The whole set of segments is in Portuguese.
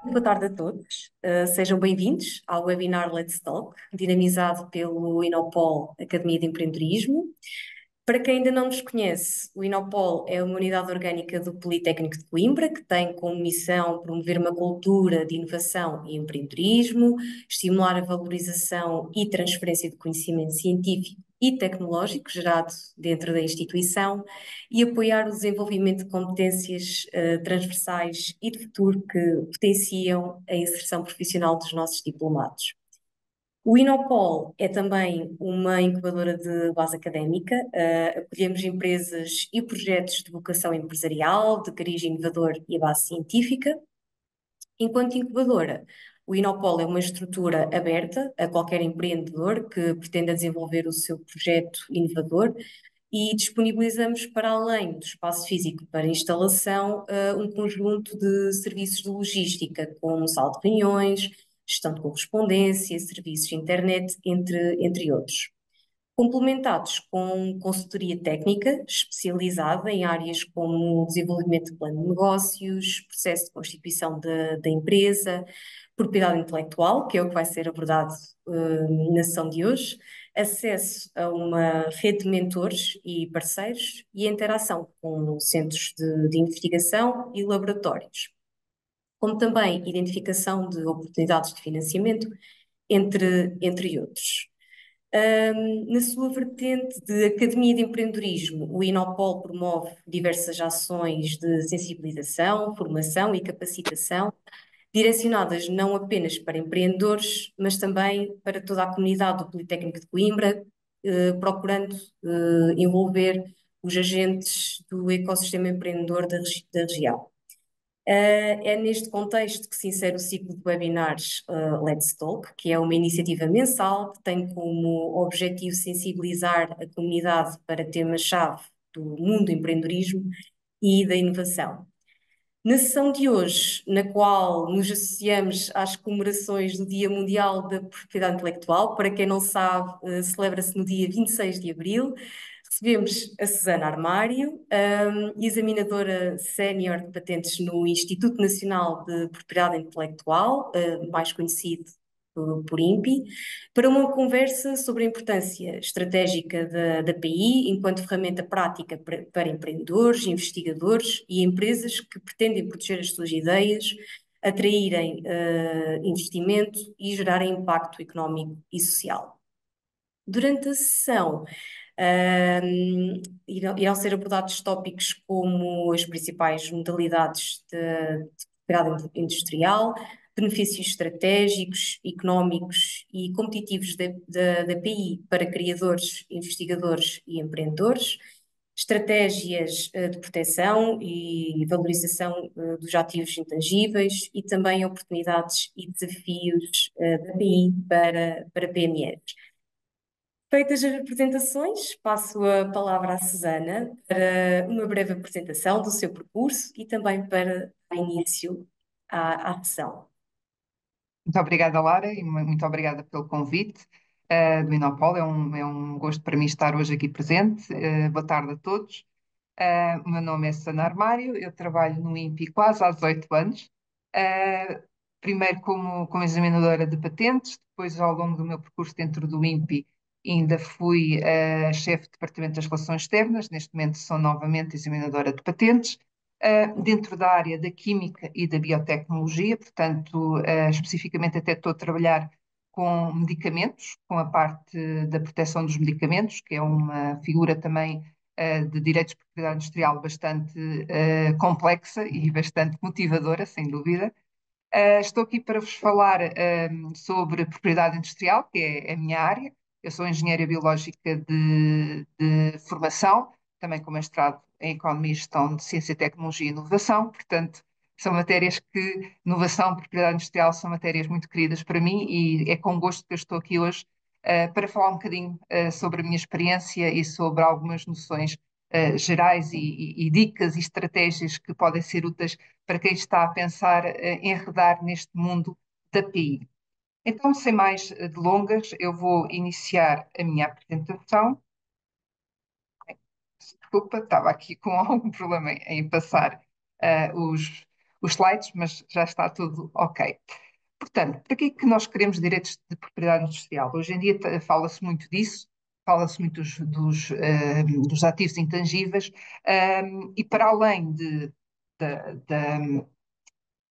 Boa tarde a todos. Sejam bem-vindos ao webinar Let's Talk, dinamizado pelo Inopol Academia de Empreendedorismo. Para quem ainda não nos conhece, o Inopol é uma unidade orgânica do Politécnico de Coimbra, que tem como missão promover uma cultura de inovação e empreendedorismo, estimular a valorização e transferência de conhecimento científico e tecnológico gerado dentro da instituição e apoiar o desenvolvimento de competências transversais e de futuro que potenciam a inserção profissional dos nossos diplomados. O Inopol é também uma incubadora de base académica, acolhemos empresas e projetos de vocação empresarial, de cariz inovador e a base científica. Enquanto incubadora, o Inopol é uma estrutura aberta a qualquer empreendedor que pretenda desenvolver o seu projeto inovador e disponibilizamos, para além do espaço físico para instalação, um conjunto de serviços de logística, como sala de reuniões, gestão de correspondência, serviços de internet, entre outros. Complementados com consultoria técnica especializada em áreas como desenvolvimento de plano de negócios, processo de constituição da empresa, propriedade intelectual, que é o que vai ser abordado na sessão de hoje, acesso a uma rede de mentores e parceiros e interação com centros de investigação e laboratórios, como também identificação de oportunidades de financiamento, entre outros. Na sua vertente de Academia de Empreendedorismo, o Inopol promove diversas ações de sensibilização, formação e capacitação, direcionadas não apenas para empreendedores, mas também para toda a comunidade do Politécnico de Coimbra, procurando envolver os agentes do ecossistema empreendedor da região. É neste contexto que se insere o ciclo de webinars Let's Talk, que é uma iniciativa mensal que tem como objetivo sensibilizar a comunidade para temas-chave do mundo do empreendedorismo e da inovação. Na sessão de hoje, na qual nos associamos às comemorações do Dia Mundial da Propriedade Intelectual, para quem não sabe, celebra-se no dia 26 de abril, recebemos a Susana Armário, examinadora sénior de patentes no Instituto Nacional de Propriedade Intelectual, mais conhecido por INPI, para uma conversa sobre a importância estratégica da PI enquanto ferramenta prática para empreendedores, investigadores e empresas que pretendem proteger as suas ideias, atraírem investimento e gerarem impacto económico e social. Durante a sessão, irão ser abordados tópicos como as principais modalidades de propriedade industrial, benefícios estratégicos, económicos e competitivos da PI para criadores, investigadores e empreendedores, estratégias de proteção e valorização dos ativos intangíveis e também oportunidades e desafios da PI para PMEs. Feitas as apresentações, passo a palavra à Susana para uma breve apresentação do seu percurso e também para dar início à sessão. Muito obrigada, Lara, e muito obrigada pelo convite do Inopol. É um gosto para mim estar hoje aqui presente. Boa tarde a todos. O meu nome é Susana Armário, eu trabalho no INPI quase há 18 anos. Uh, Primeiro como examinadora de patentes, depois ao longo do meu percurso dentro do INPI ainda fui chefe de departamento das relações externas, neste momento sou novamente examinadora de patentes dentro da área da química e da biotecnologia, portanto, especificamente até estou a trabalhar com medicamentos, com a parte da proteção dos medicamentos, que é uma figura também de direitos de propriedade industrial bastante complexa e bastante motivadora, sem dúvida. Estou aqui para vos falar sobre propriedade industrial, que é a minha área. Eu sou engenheira biológica de formação, também com mestrado em Economia e Gestão de Ciência, Tecnologia e Inovação. Portanto, são matérias que, inovação, propriedade industrial, são matérias muito queridas para mim e é com gosto que eu estou aqui hoje para falar um bocadinho sobre a minha experiência e sobre algumas noções gerais e dicas e estratégias que podem ser úteis para quem está a pensar enredar neste mundo da PI. Então, sem mais delongas, eu vou iniciar a minha apresentação. Desculpa, estava aqui com algum problema em passar os slides, mas já está tudo ok. Portanto, para que é que nós queremos direitos de propriedade industrial? Hoje em dia fala-se muito disso, fala-se muito dos ativos intangíveis, e para além da, da,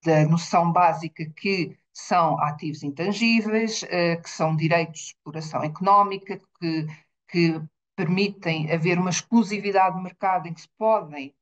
da noção básica que são ativos intangíveis, que são direitos de exploração económica, que permitem haver uma exclusividade de mercado em que se podem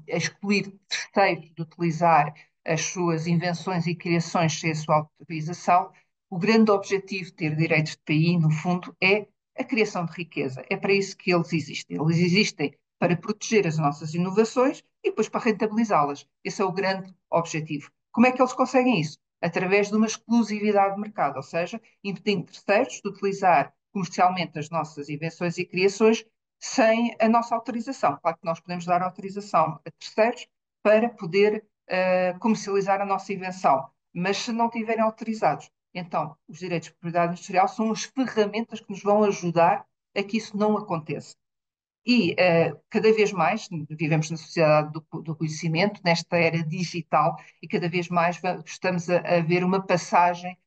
excluir terceiros de utilizar as suas invenções e criações sem a sua autorização. O grande objetivo de ter direitos de PI, no fundo, é a criação de riqueza. É para isso que eles existem. Eles existem para proteger as nossas inovações e depois para rentabilizá-las. Esse é o grande objetivo. Como é que eles conseguem isso? Através de uma exclusividade de mercado, ou seja, impedindo terceiros de utilizar comercialmente as nossas invenções e criações sem a nossa autorização. Claro que nós podemos dar autorização a terceiros para poder comercializar a nossa invenção, mas se não tiverem autorizados, então os direitos de propriedade industrial são as ferramentas que nos vão ajudar a que isso não aconteça. E cada vez mais vivemos na sociedade do conhecimento, nesta era digital, e cada vez mais estamos a ver uma passagem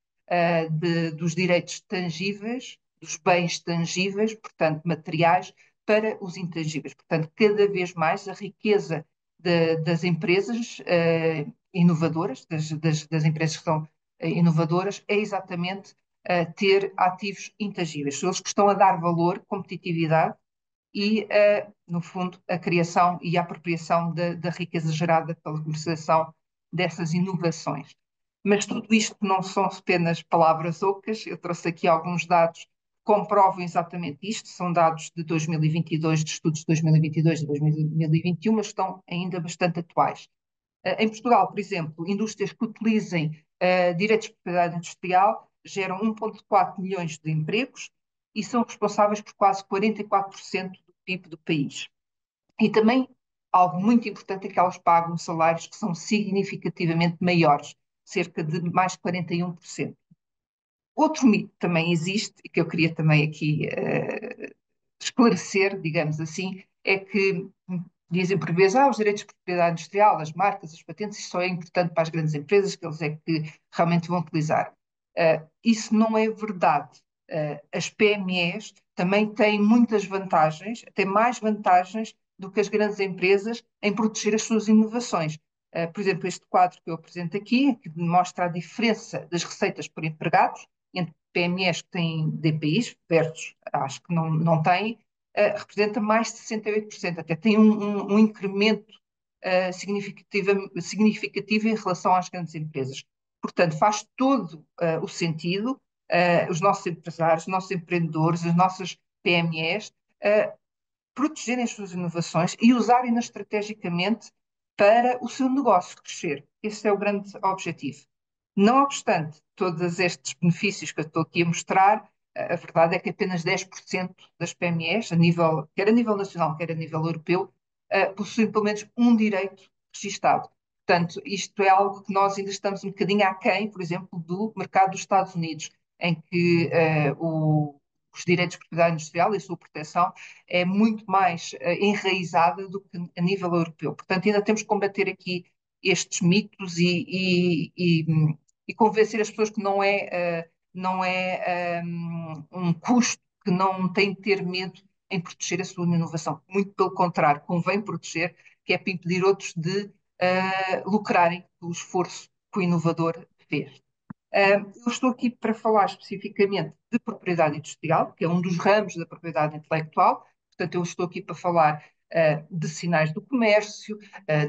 dos direitos tangíveis, dos bens tangíveis, portanto materiais, para os intangíveis. Portanto, cada vez mais a riqueza das empresas inovadoras, das empresas que são inovadoras, é exatamente ter ativos intangíveis. São eles que estão a dar valor, competitividade e, no fundo, a criação e a apropriação da riqueza gerada pela comercialização dessas inovações. Mas tudo isto não são apenas palavras ocas, eu trouxe aqui alguns dados que comprovam exatamente isto, são dados de 2022, de estudos de 2022 e 2021, mas estão ainda bastante atuais. Em Portugal, por exemplo, indústrias que utilizem direitos de propriedade industrial geram 1,4 milhões de empregos e são responsáveis por quase 44% do PIB do país. E também, algo muito importante é que elas pagam salários que são significativamente maiores, cerca de mais de 41%. Outro mito também existe, e que eu queria também aqui esclarecer, digamos assim, é que dizem por vezes, os direitos de propriedade industrial, as marcas, as patentes, isso só é importante para as grandes empresas, que eles é que realmente vão utilizar. Isso não é verdade. As PMEs também têm muitas vantagens, têm mais vantagens do que as grandes empresas em proteger as suas inovações. Por exemplo, este quadro que eu apresento aqui, que mostra a diferença das receitas por empregados entre PMEs que têm DPIs versus as que não têm, representa mais de 68%, até tem um incremento significativo em relação às grandes empresas. Portanto, faz todo o sentido os nossos empresários, os nossos empreendedores, as nossas PMEs protegerem as suas inovações e usarem-nas estrategicamente para o seu negócio crescer. Esse é o grande objetivo. Não obstante todos estes benefícios que eu estou aqui a mostrar, a verdade é que apenas 10% das PMEs, quer a nível nacional, quer a nível europeu, possuem pelo menos um direito registado. Portanto, isto é algo que nós ainda estamos um bocadinho aquém, por exemplo, do mercado dos Estados Unidos, em que os direitos de propriedade industrial e a sua proteção é muito mais enraizada do que a nível europeu. Portanto, ainda temos que combater aqui estes mitos e convencer as pessoas que não é um custo, que não tem de ter medo em proteger a sua inovação. Muito pelo contrário, convém proteger, que é para impedir outros de lucrarem do esforço que o inovador fez. Eu estou aqui para falar especificamente de propriedade industrial, que é um dos ramos da propriedade intelectual. Portanto, eu estou aqui para falar de sinais do comércio,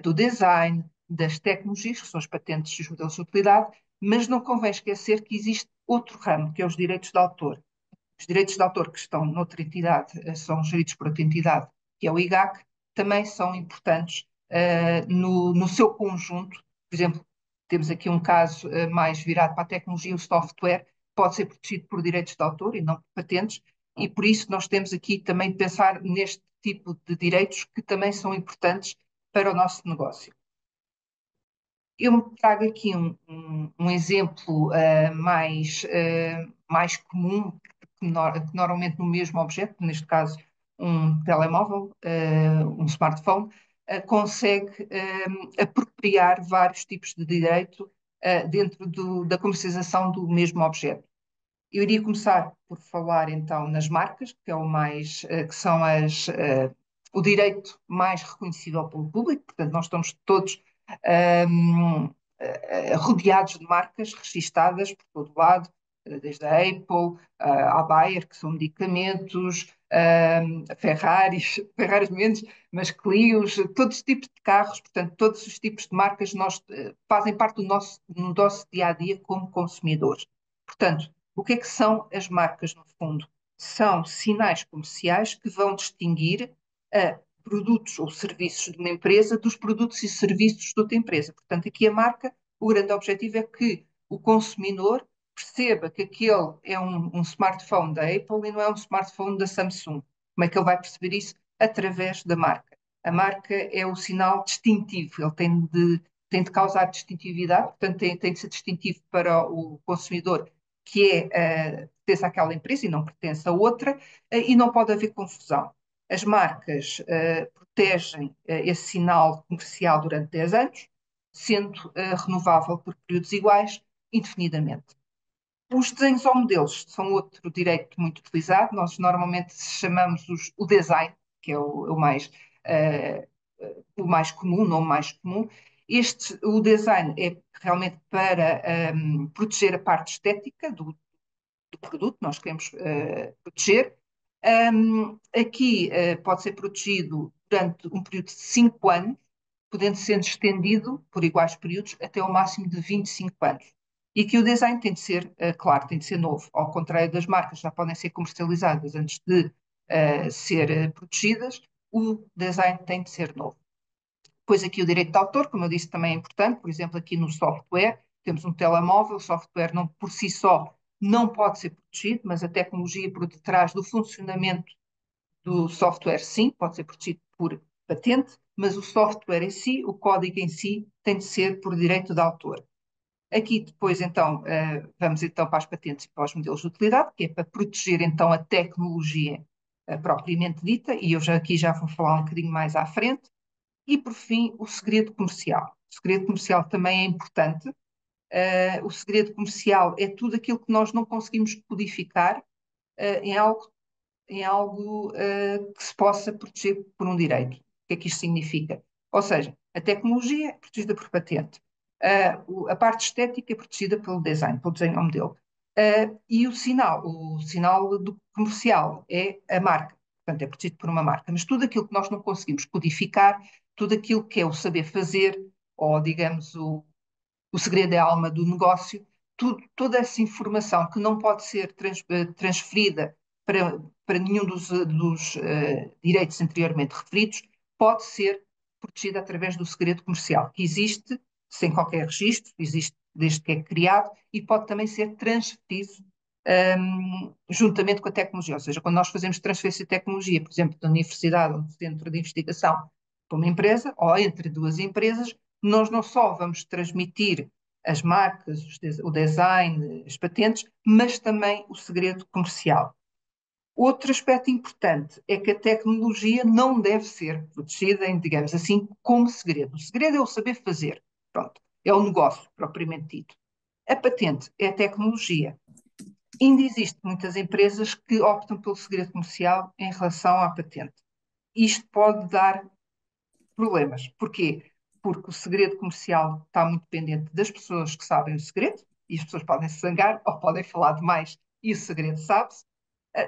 do design, das tecnologias, que são as patentes e os modelos de utilidade, mas não convém esquecer que existe outro ramo, que é os direitos de autor. Os direitos de autor que estão noutra entidade, são geridos por outra entidade, que é o IGAC, também são importantes no seu conjunto. Por exemplo, temos aqui um caso mais virado para a tecnologia, o software pode ser protegido por direitos de autor e não por patentes, e por isso nós temos aqui também de pensar neste tipo de direitos que também são importantes para o nosso negócio. Eu trago aqui um exemplo mais comum, que normalmente no mesmo objeto, neste caso um telemóvel, um smartphone, consegue apropriar vários tipos de direito dentro da comercialização do mesmo objeto. Eu iria começar por falar então nas marcas, que é o mais, que são o direito mais reconhecível pelo público, portanto, nós estamos todos rodeados de marcas registadas por todo lado, desde a Apple, à Bayer, que são medicamentos, a Ferraris, Ferraris menos, mas Clios, todos os tipos de carros, portanto, todos os tipos de marcas fazem parte do nosso dia a dia como consumidores. Portanto, o que é que são as marcas, no fundo? São sinais comerciais que vão distinguir produtos ou serviços de uma empresa dos produtos e serviços de outra empresa. Portanto, aqui a marca, o grande objetivo é que o consumidor perceba que aquele é um smartphone da Apple e não é um smartphone da Samsung. Como é que ele vai perceber isso? Através da marca. A marca é o sinal distintivo, ele tem de causar distintividade, portanto, tem de ser distintivo para o consumidor que pertence àquela empresa e não pertence a outra, e não pode haver confusão. As marcas protegem esse sinal comercial durante 10 anos, sendo renovável por períodos iguais, indefinidamente. Os desenhos ou modelos são outro direito muito utilizado. Nós normalmente chamamos o design, que é o mais comum, não o mais comum. O design é realmente para proteger a parte estética do produto, nós queremos proteger. Aqui pode ser protegido durante um período de 5 anos, podendo ser estendido por iguais períodos até ao máximo de 25 anos. E que o design tem de ser, claro, tem de ser novo, ao contrário das marcas já podem ser comercializadas antes de ser protegidas, o design tem de ser novo. Depois aqui o direito de autor, como eu disse, também é importante, por exemplo, aqui no software, temos um telemóvel, o software não, por si só não pode ser protegido, mas a tecnologia por detrás do funcionamento do software, sim, pode ser protegido por patente, mas o software em si, o código em si, tem de ser por direito de autor. Aqui depois, então, vamos então para as patentes e para os modelos de utilidade, que é para proteger então a tecnologia propriamente dita, e eu aqui já vou falar um bocadinho mais à frente. E, por fim, o segredo comercial. O segredo comercial também é importante. O segredo comercial é tudo aquilo que nós não conseguimos codificar em algo que se possa proteger por um direito. O que é que isto significa? Ou seja, a tecnologia é protegida por patente, a parte estética é protegida pelo desenho ao modelo. E o sinal do comercial é a marca, portanto é protegido por uma marca. Mas tudo aquilo que nós não conseguimos codificar, tudo aquilo que é o saber fazer, ou digamos o segredo é a alma do negócio, toda essa informação que não pode ser transferida para nenhum dos direitos anteriormente referidos, pode ser protegida através do segredo comercial, que existe sem qualquer registro, existe desde que é criado e pode também ser transferido juntamente com a tecnologia. Ou seja, quando nós fazemos transferência de tecnologia, por exemplo, da universidade ou do centro de investigação para uma empresa ou entre duas empresas, nós não só vamos transmitir as marcas, o design, as patentes, mas também o segredo comercial. Outro aspecto importante é que a tecnologia não deve ser protegida, digamos assim, como segredo. O segredo é o saber fazer, pronto, é o negócio propriamente dito. A patente é a tecnologia. Ainda existem muitas empresas que optam pelo segredo comercial em relação à patente. Isto pode dar problemas. Porquê? Porque o segredo comercial está muito dependente das pessoas que sabem o segredo, e as pessoas podem se zangar ou podem falar demais e o segredo sabe-se.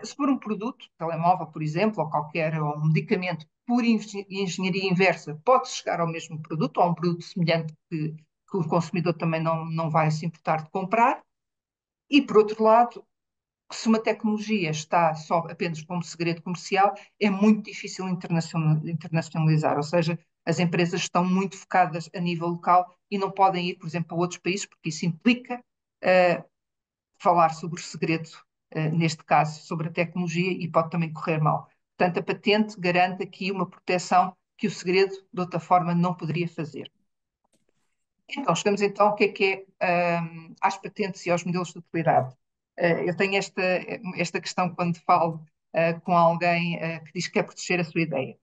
Se for um produto, telemóvel, por exemplo, ou um medicamento por engenharia inversa, pode chegar ao mesmo produto, ou a um produto semelhante que o consumidor também não vai se importar de comprar. E, por outro lado, se uma tecnologia está só apenas como segredo comercial, é muito difícil internacionalizar, ou seja, as empresas estão muito focadas a nível local e não podem ir, por exemplo, a outros países, porque isso implica falar sobre o segredo, neste caso, sobre a tecnologia, e pode também correr mal. Portanto, a patente garante aqui uma proteção que o segredo, de outra forma, não poderia fazer. Então, chegamos então ao que é às patentes e aos modelos de utilidade. Eu tenho esta questão quando falo com alguém que diz que quer proteger a sua ideia.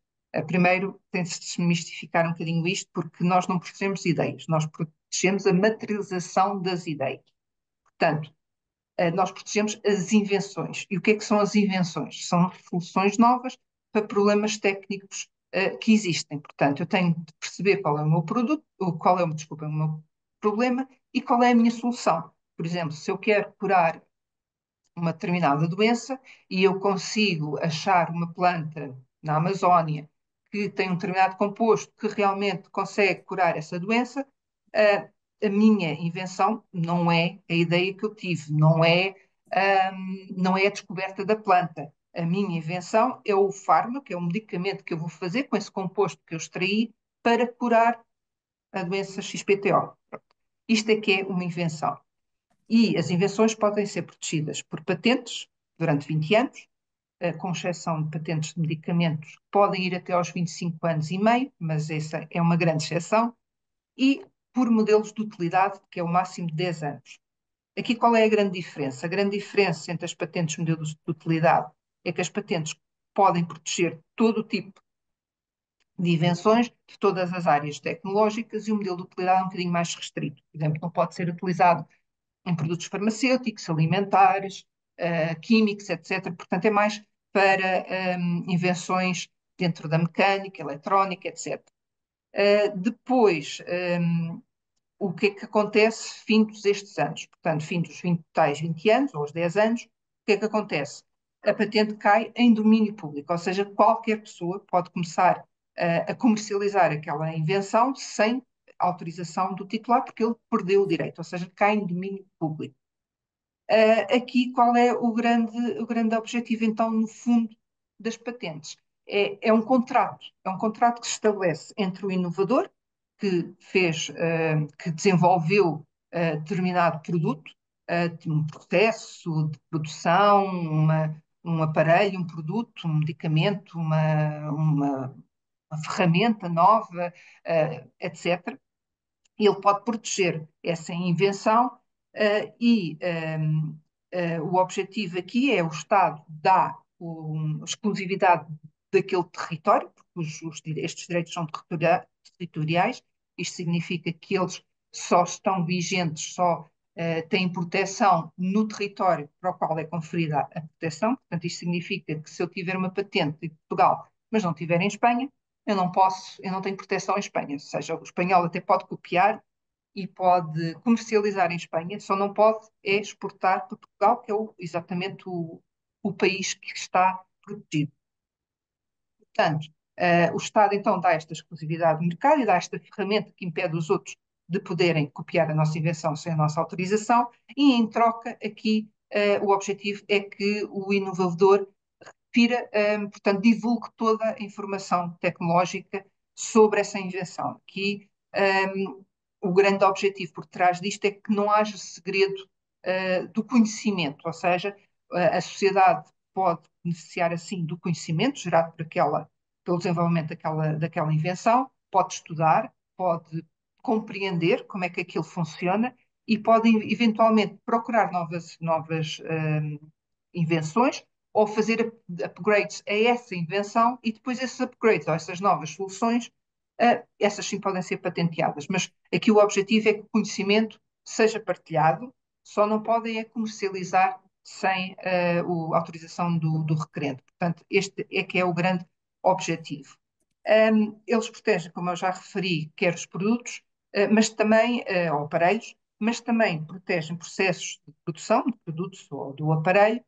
Primeiro, tem-se de desmistificar um bocadinho isto, porque nós não protegemos ideias, nós protegemos a materialização das ideias. Portanto, nós protegemos as invenções. E o que é que são as invenções? São soluções novas para problemas técnicos que existem. Portanto, eu tenho de perceber qual é o meu produto, ou qual é, desculpa, o meu problema e qual é a minha solução. Por exemplo, se eu quero curar uma determinada doença e eu consigo achar uma planta na Amazónia que tem um determinado composto que realmente consegue curar essa doença, a minha invenção não é a ideia que eu tive, não é a descoberta da planta. A minha invenção é o fármaco, é o medicamento que eu vou fazer com esse composto que eu extraí para curar a doença XPTO. Isto é que é uma invenção. E as invenções podem ser protegidas por patentes durante 20 anos, com exceção de patentes de medicamentos, que podem ir até aos 25 anos e meio, mas essa é uma grande exceção, e por modelos de utilidade, que é o máximo de 10 anos. Aqui qual é a grande diferença? A grande diferença entre as patentes e modelos de utilidade é que as patentes podem proteger todo o tipo de invenções de todas as áreas tecnológicas e o modelo de utilidade é um bocadinho mais restrito. Por exemplo, não pode ser utilizado em produtos farmacêuticos, alimentares, químicos, etc. Portanto, é mais para invenções dentro da mecânica, eletrónica, etc. Depois, o que é que acontece findos estes anos? Portanto, findos os 20, tais 20 anos, ou os 10 anos, o que é que acontece? A patente cai em domínio público, ou seja, qualquer pessoa pode começar a comercializar aquela invenção sem autorização do titular, porque ele perdeu o direito, ou seja, cai em domínio público. Aqui, qual é o grande objetivo, então, no fundo, das patentes? É um contrato que se estabelece entre o inovador, que fez, que desenvolveu determinado produto, um processo de produção, um aparelho, um produto, um medicamento, uma ferramenta nova, etc. Ele pode proteger essa invenção o objetivo aqui é o Estado dar exclusividade daquele território, porque estes direitos são territoriais, isto significa que eles só estão vigentes, só têm proteção no território para o qual é conferida a proteção, portanto isto significa que se eu tiver uma patente em Portugal, mas não tiver em Espanha, eu não tenho proteção em Espanha, ou seja, o espanhol até pode copiar e pode comercializar em Espanha, só não pode é exportar para Portugal, que é exatamente o país que está protegido. Portanto, o Estado então dá esta exclusividade de mercado e dá esta ferramenta que impede os outros de poderem copiar a nossa invenção sem a nossa autorização, e em troca, aqui, o objetivo é que o inovador portanto, divulgue toda a informação tecnológica sobre essa invenção. Aqui, o grande objetivo por trás disto é que não haja segredo do conhecimento, ou seja, a sociedade pode beneficiar assim do conhecimento gerado pelo desenvolvimento daquela invenção, pode estudar, pode compreender como é que aquilo funciona e pode eventualmente procurar novas invenções ou fazer upgrades a essa invenção e depois esses upgrades ou essas novas soluções, essas sim podem ser patenteadas, mas aqui o objetivo é que o conhecimento seja partilhado, só não podem é comercializar sem a autorização do requerente. Portanto, este é que é o grande objetivo. Eles protegem, como eu já referi, quer os produtos, mas também, ou aparelhos, mas também protegem processos de produção de produtos ou do aparelho,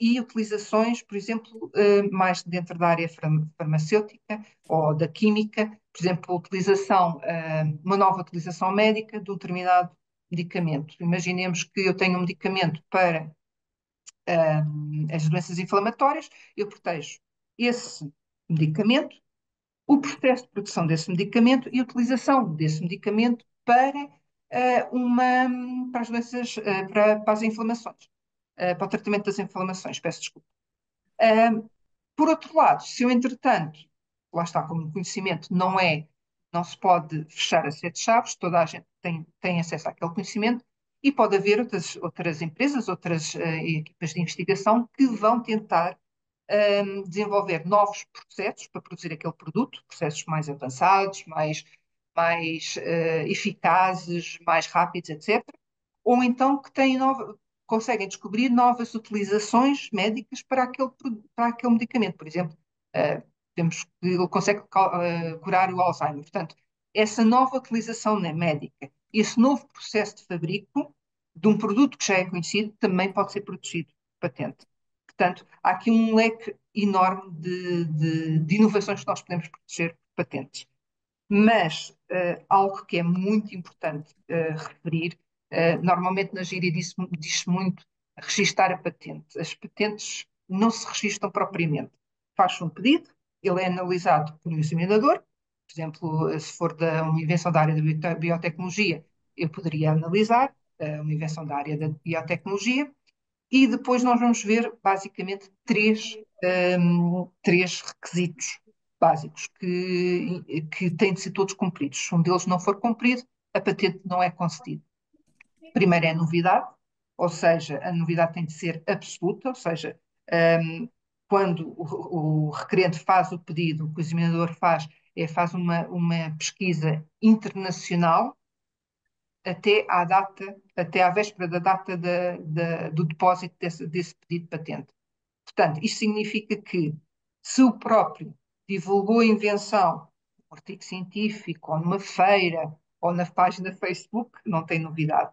e utilizações, por exemplo, mais dentro da área farmacêutica ou da química, por exemplo, uma nova utilização médica de um determinado medicamento. Imaginemos que eu tenho um medicamento para as doenças inflamatórias, eu protejo esse medicamento, o processo de produção desse medicamento e a utilização desse medicamento para as doenças, para as inflamações, para o tratamento das inflamações, peço desculpa. Por outro lado, se eu, entretanto, lá está, como o conhecimento não se pode fechar a sete chaves, toda a gente tem acesso àquele conhecimento, e pode haver outras empresas, outras equipas de investigação que vão tentar desenvolver novos processos para produzir aquele produto, processos mais avançados, mais eficazes, mais rápidos, etc. Ou então que conseguem descobrir novas utilizações médicas para aquele medicamento. Por exemplo, temos que ele consegue curar o Alzheimer. Portanto, essa nova utilização médica, esse novo processo de fabrico de um produto que já é conhecido, também pode ser protegido por patente. Portanto, há aqui um leque enorme de inovações que nós podemos proteger por patentes. Mas algo que é muito importante referir, normalmente na gíria diz-se muito registar a patente. As patentes não se registam propriamente. Faz-se um pedido, ele é analisado por um examinador, por exemplo, se for uma invenção da área da biotecnologia, eu poderia analisar uma invenção da área da biotecnologia, e depois nós vamos ver basicamente três requisitos básicos que têm de ser todos cumpridos. Se um deles não for cumprido, a patente não é concedida. Primeiro é a novidade, ou seja, a novidade tem de ser absoluta, ou seja, quando o requerente faz o pedido, o que o examinador faz uma pesquisa internacional até à véspera da data do depósito desse pedido de patente. Portanto, isto significa que se o próprio divulgou a invenção num artigo científico, ou numa feira, ou na página Facebook, não tem novidade.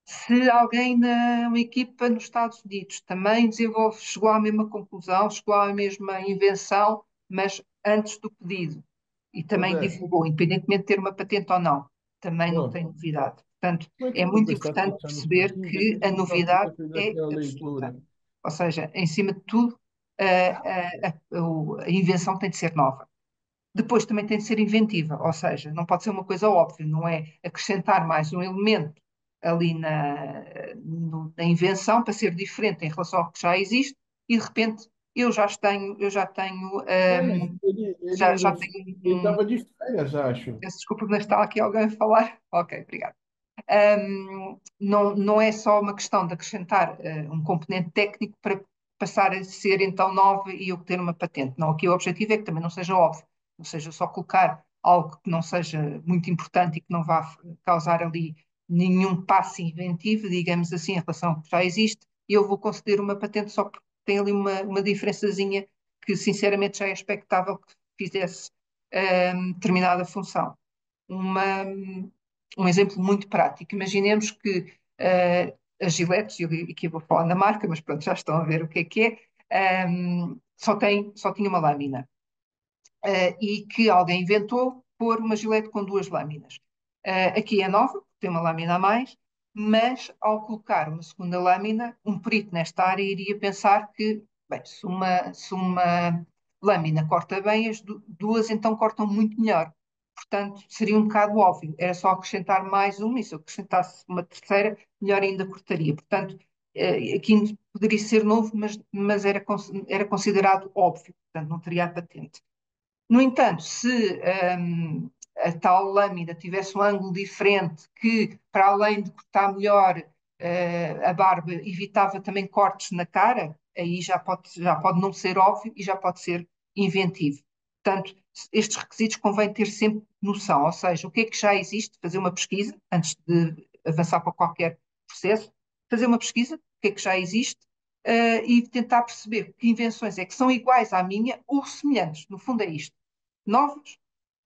Se alguém uma equipa nos Estados Unidos também chegou à mesma conclusão, chegou à mesma invenção, mas antes do pedido, e também Roberto, divulgou, independentemente de ter uma patente ou não, também não ó, tem novidade. Portanto, como é que é tu muito está importante fechando um perceber pouquinho? que a Deixa-me só aqui novidade para fazer é aquela absoluta. leitura. Ou seja, em cima de tudo, a invenção tem de ser nova. Depois também tem de ser inventiva, ou seja, não pode ser uma coisa óbvia, não é acrescentar mais um elemento ali na invenção para ser diferente em relação ao que já existe e de repente É, mas ele já ainda tenho ele estava de férias, acho. peço desculpa, mas está aqui alguém a falar. Ok, obrigado. Não é só uma questão de acrescentar um componente técnico para passar a ser então nova e obter uma patente. Não, aqui o objetivo é que também não seja óbvio, não seja só colocar algo que não seja muito importante e que não vá causar ali nenhum passo inventivo, digamos assim, em relação ao que já existe, e eu vou conceder uma patente só porque tem ali uma diferençazinha que sinceramente já é expectável que fizesse determinada função. Uma, um exemplo muito prático. Imaginemos que a Gillette, e aqui eu vou falar na marca, mas pronto, já estão a ver o que é, só tinha uma lâmina. E que alguém inventou pôr uma Gillette com duas lâminas. Aqui é nova, tem uma lâmina a mais, mas ao colocar uma segunda lâmina, um perito nesta área iria pensar que, bem, se uma lâmina corta bem, as duas então cortam muito melhor. Portanto, seria um bocado óbvio, era só acrescentar mais uma, e se eu acrescentasse uma terceira, melhor ainda cortaria. Portanto, aqui poderia ser novo, mas era considerado óbvio, portanto, não teria a patente. No entanto, se a tal lâmina tivesse um ângulo diferente, que para além de cortar melhor a barba, evitava também cortes na cara, aí já pode não ser óbvio e já pode ser inventivo. Portanto, estes requisitos convém ter sempre noção, ou seja, o que é que já existe, fazer uma pesquisa, antes de avançar para qualquer processo, fazer uma pesquisa, o que é que já existe, e tentar perceber que invenções é que são iguais à minha ou semelhantes. No fundo é isto, novas,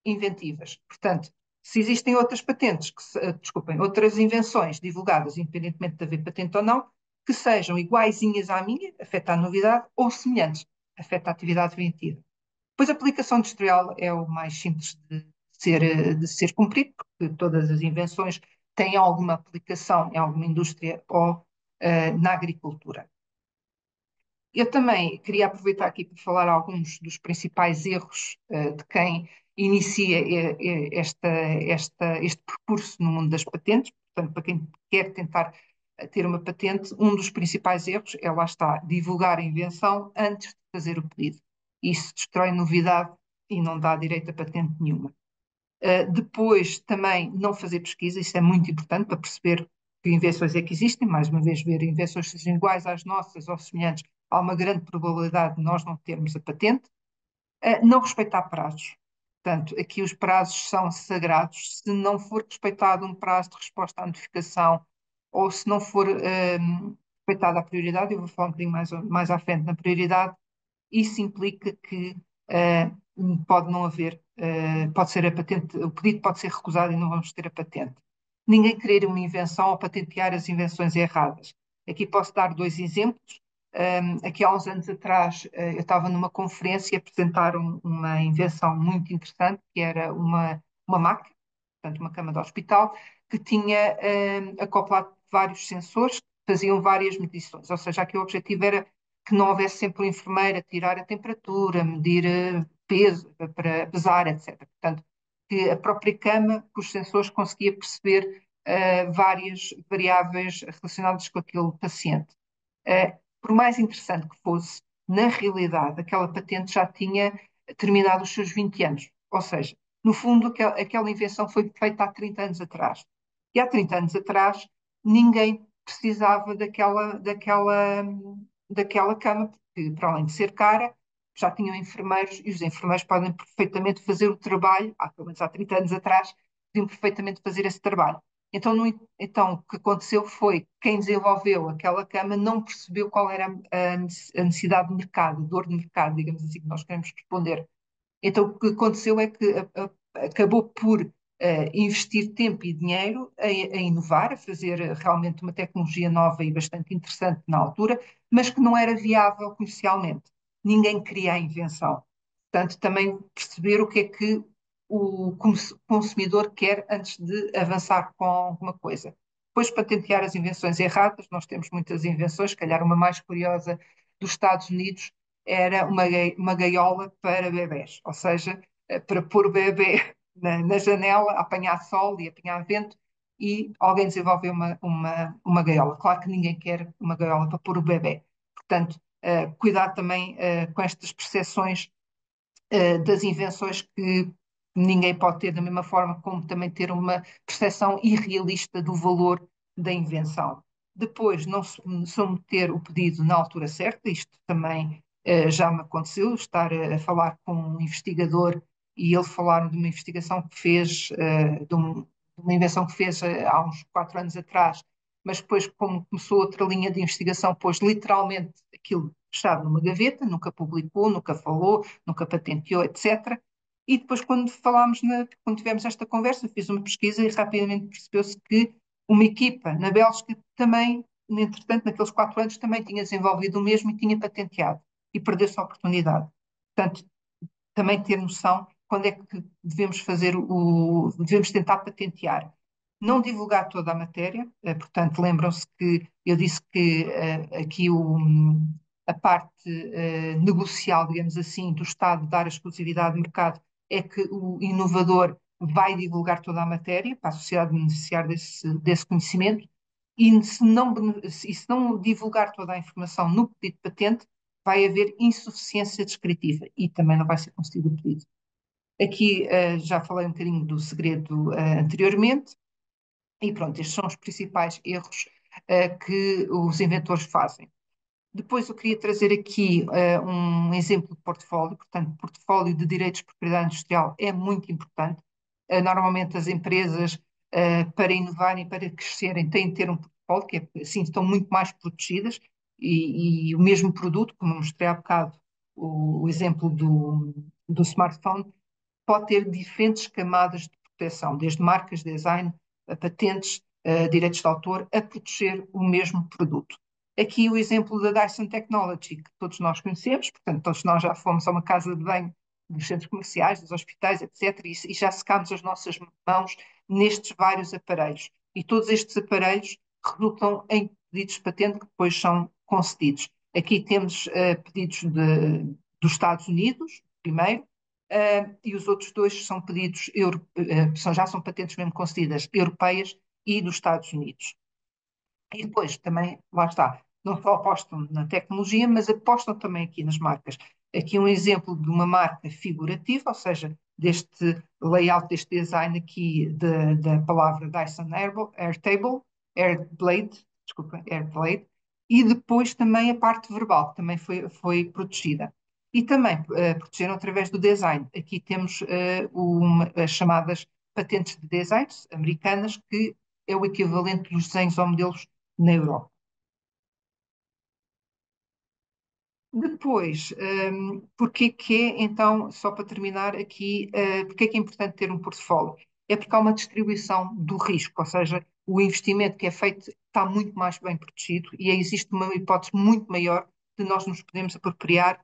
inventivas. Portanto, se existem outras patentes, desculpem, outras invenções divulgadas, independentemente de haver patente ou não, que sejam iguaizinhas à minha, afeta a novidade, ou semelhantes, afeta a atividade vendida. Pois a aplicação industrial é o mais simples de ser cumprido, porque todas as invenções têm alguma aplicação em alguma indústria ou na agricultura. Eu também queria aproveitar aqui para falar alguns dos principais erros de quem inicia este percurso no mundo das patentes. Portanto, para quem quer tentar ter uma patente, um dos principais erros é, lá está, divulgar a invenção antes de fazer o pedido. Isso destrói novidade e não dá direito a patente nenhuma. Depois, também não fazer pesquisa, isso é muito importante para perceber que invenções é que existem, mais uma vez, ver invenções que sejam iguais às nossas ou semelhantes, há uma grande probabilidade de nós não termos a patente. Não respeitar prazos. Portanto, aqui os prazos são sagrados. Se não for respeitado um prazo de resposta à notificação ou se não for respeitada a prioridade, eu vou falar um bocadinho mais à frente na prioridade, isso implica que pode não haver, pode ser a patente, o pedido pode ser recusado e não vamos ter a patente. Ninguém querer uma invenção ou patentear as invenções erradas. Aqui posso dar dois exemplos. Aqui há uns anos atrás, eu estava numa conferência e apresentaram uma invenção muito interessante, que era uma máquina, portanto, uma cama de hospital, que tinha acoplado vários sensores que faziam várias medições. Ou seja, aqui o objetivo era que não houvesse sempre um enfermeiro a tirar a temperatura, medir peso, para pesar, etc. Portanto, que a própria cama, com os sensores, conseguia perceber várias variáveis relacionadas com aquele paciente. Por mais interessante que fosse, na realidade, aquela patente já tinha terminado os seus 20 anos. Ou seja, no fundo, aquela invenção foi feita há 30 anos atrás. E há 30 anos atrás, ninguém precisava daquela cama, porque, para além de ser cara, já tinham enfermeiros e os enfermeiros podem perfeitamente fazer o trabalho, pelo menos há 30 anos atrás, podiam perfeitamente fazer esse trabalho. Então, então, o que aconteceu foi que quem desenvolveu aquela cama não percebeu qual era a necessidade de mercado, a dor de mercado, digamos assim, que nós queremos responder. Então, o que aconteceu é que acabou por investir tempo e dinheiro a inovar, a fazer realmente uma tecnologia nova e bastante interessante na altura, mas que não era viável comercialmente. Ninguém queria a invenção. Portanto, também perceber o que é que o consumidor quer antes de avançar com alguma coisa. Depois, patentear as invenções erradas, nós temos muitas invenções, se calhar uma mais curiosa dos Estados Unidos era uma gaiola para bebés, ou seja, para pôr o bebê na janela, a apanhar sol e apanhar vento, e alguém desenvolveu uma gaiola. Claro que ninguém quer uma gaiola para pôr o bebê. Portanto, cuidar também com estas percepções das invenções que ninguém pode ter da mesma forma como também ter uma percepção irrealista do valor da invenção. Depois, não submeter o pedido na altura certa, isto também já me aconteceu, estar a falar com um investigador e ele falar de uma investigação que fez, de uma invenção que fez há uns 4 anos atrás, mas depois, como começou outra linha de investigação, pôs literalmente aquilo fechado numa gaveta, nunca publicou, nunca falou, nunca patenteou, etc. E depois, quando tivemos esta conversa, fiz uma pesquisa e rapidamente percebeu-se que uma equipa na Bélgica também, entretanto, naqueles 4 anos, também tinha desenvolvido o mesmo e tinha patenteado. E perdeu-se a oportunidade. Portanto, também ter noção quando é que devemos tentar patentear. Não divulgar toda a matéria, portanto, lembram-se que eu disse que aqui a parte negocial, digamos assim, do Estado dar a exclusividade de mercado é que o inovador vai divulgar toda a matéria para a sociedade beneficiar desse conhecimento e se não divulgar toda a informação no pedido de patente, vai haver insuficiência descritiva e também não vai ser concedido o pedido. Aqui já falei um bocadinho do segredo anteriormente e pronto, estes são os principais erros que os inventores fazem. Depois eu queria trazer aqui um exemplo de portfólio, portanto, portfólio de direitos de propriedade industrial é muito importante. Normalmente as empresas, para inovarem, para crescerem, têm de ter um portfólio, que é, assim estão muito mais protegidas, e o mesmo produto, como eu mostrei há bocado, o exemplo do smartphone, pode ter diferentes camadas de proteção, desde marcas, design, patentes, direitos de autor, a proteger o mesmo produto. Aqui o exemplo da Dyson Technology, que todos nós conhecemos, portanto, todos nós já fomos a uma casa de banho dos centros comerciais, dos hospitais, etc., e já secámos as nossas mãos nestes vários aparelhos. E todos estes aparelhos resultam em pedidos de patente que depois são concedidos. Aqui temos pedidos dos Estados Unidos, primeiro, e os outros dois são pedidos, já são patentes mesmo concedidas, europeias e dos Estados Unidos. E depois também, lá está, não só apostam na tecnologia, mas apostam também aqui nas marcas. Aqui um exemplo de uma marca figurativa, ou seja, deste layout, deste design aqui da palavra Dyson Airtable, Airblade, desculpa, Airblade, e depois também a parte verbal, que também foi protegida. E também protegeram através do design. Aqui temos as chamadas patentes de design americanas, que é o equivalente dos desenhos ou modelos na Europa. Depois, porque que é, então, só para terminar aqui, porque é importante ter um portfólio? É porque há uma distribuição do risco, ou seja, o investimento que é feito está muito mais bem protegido e aí existe uma hipótese muito maior de nós nos podemos apropriar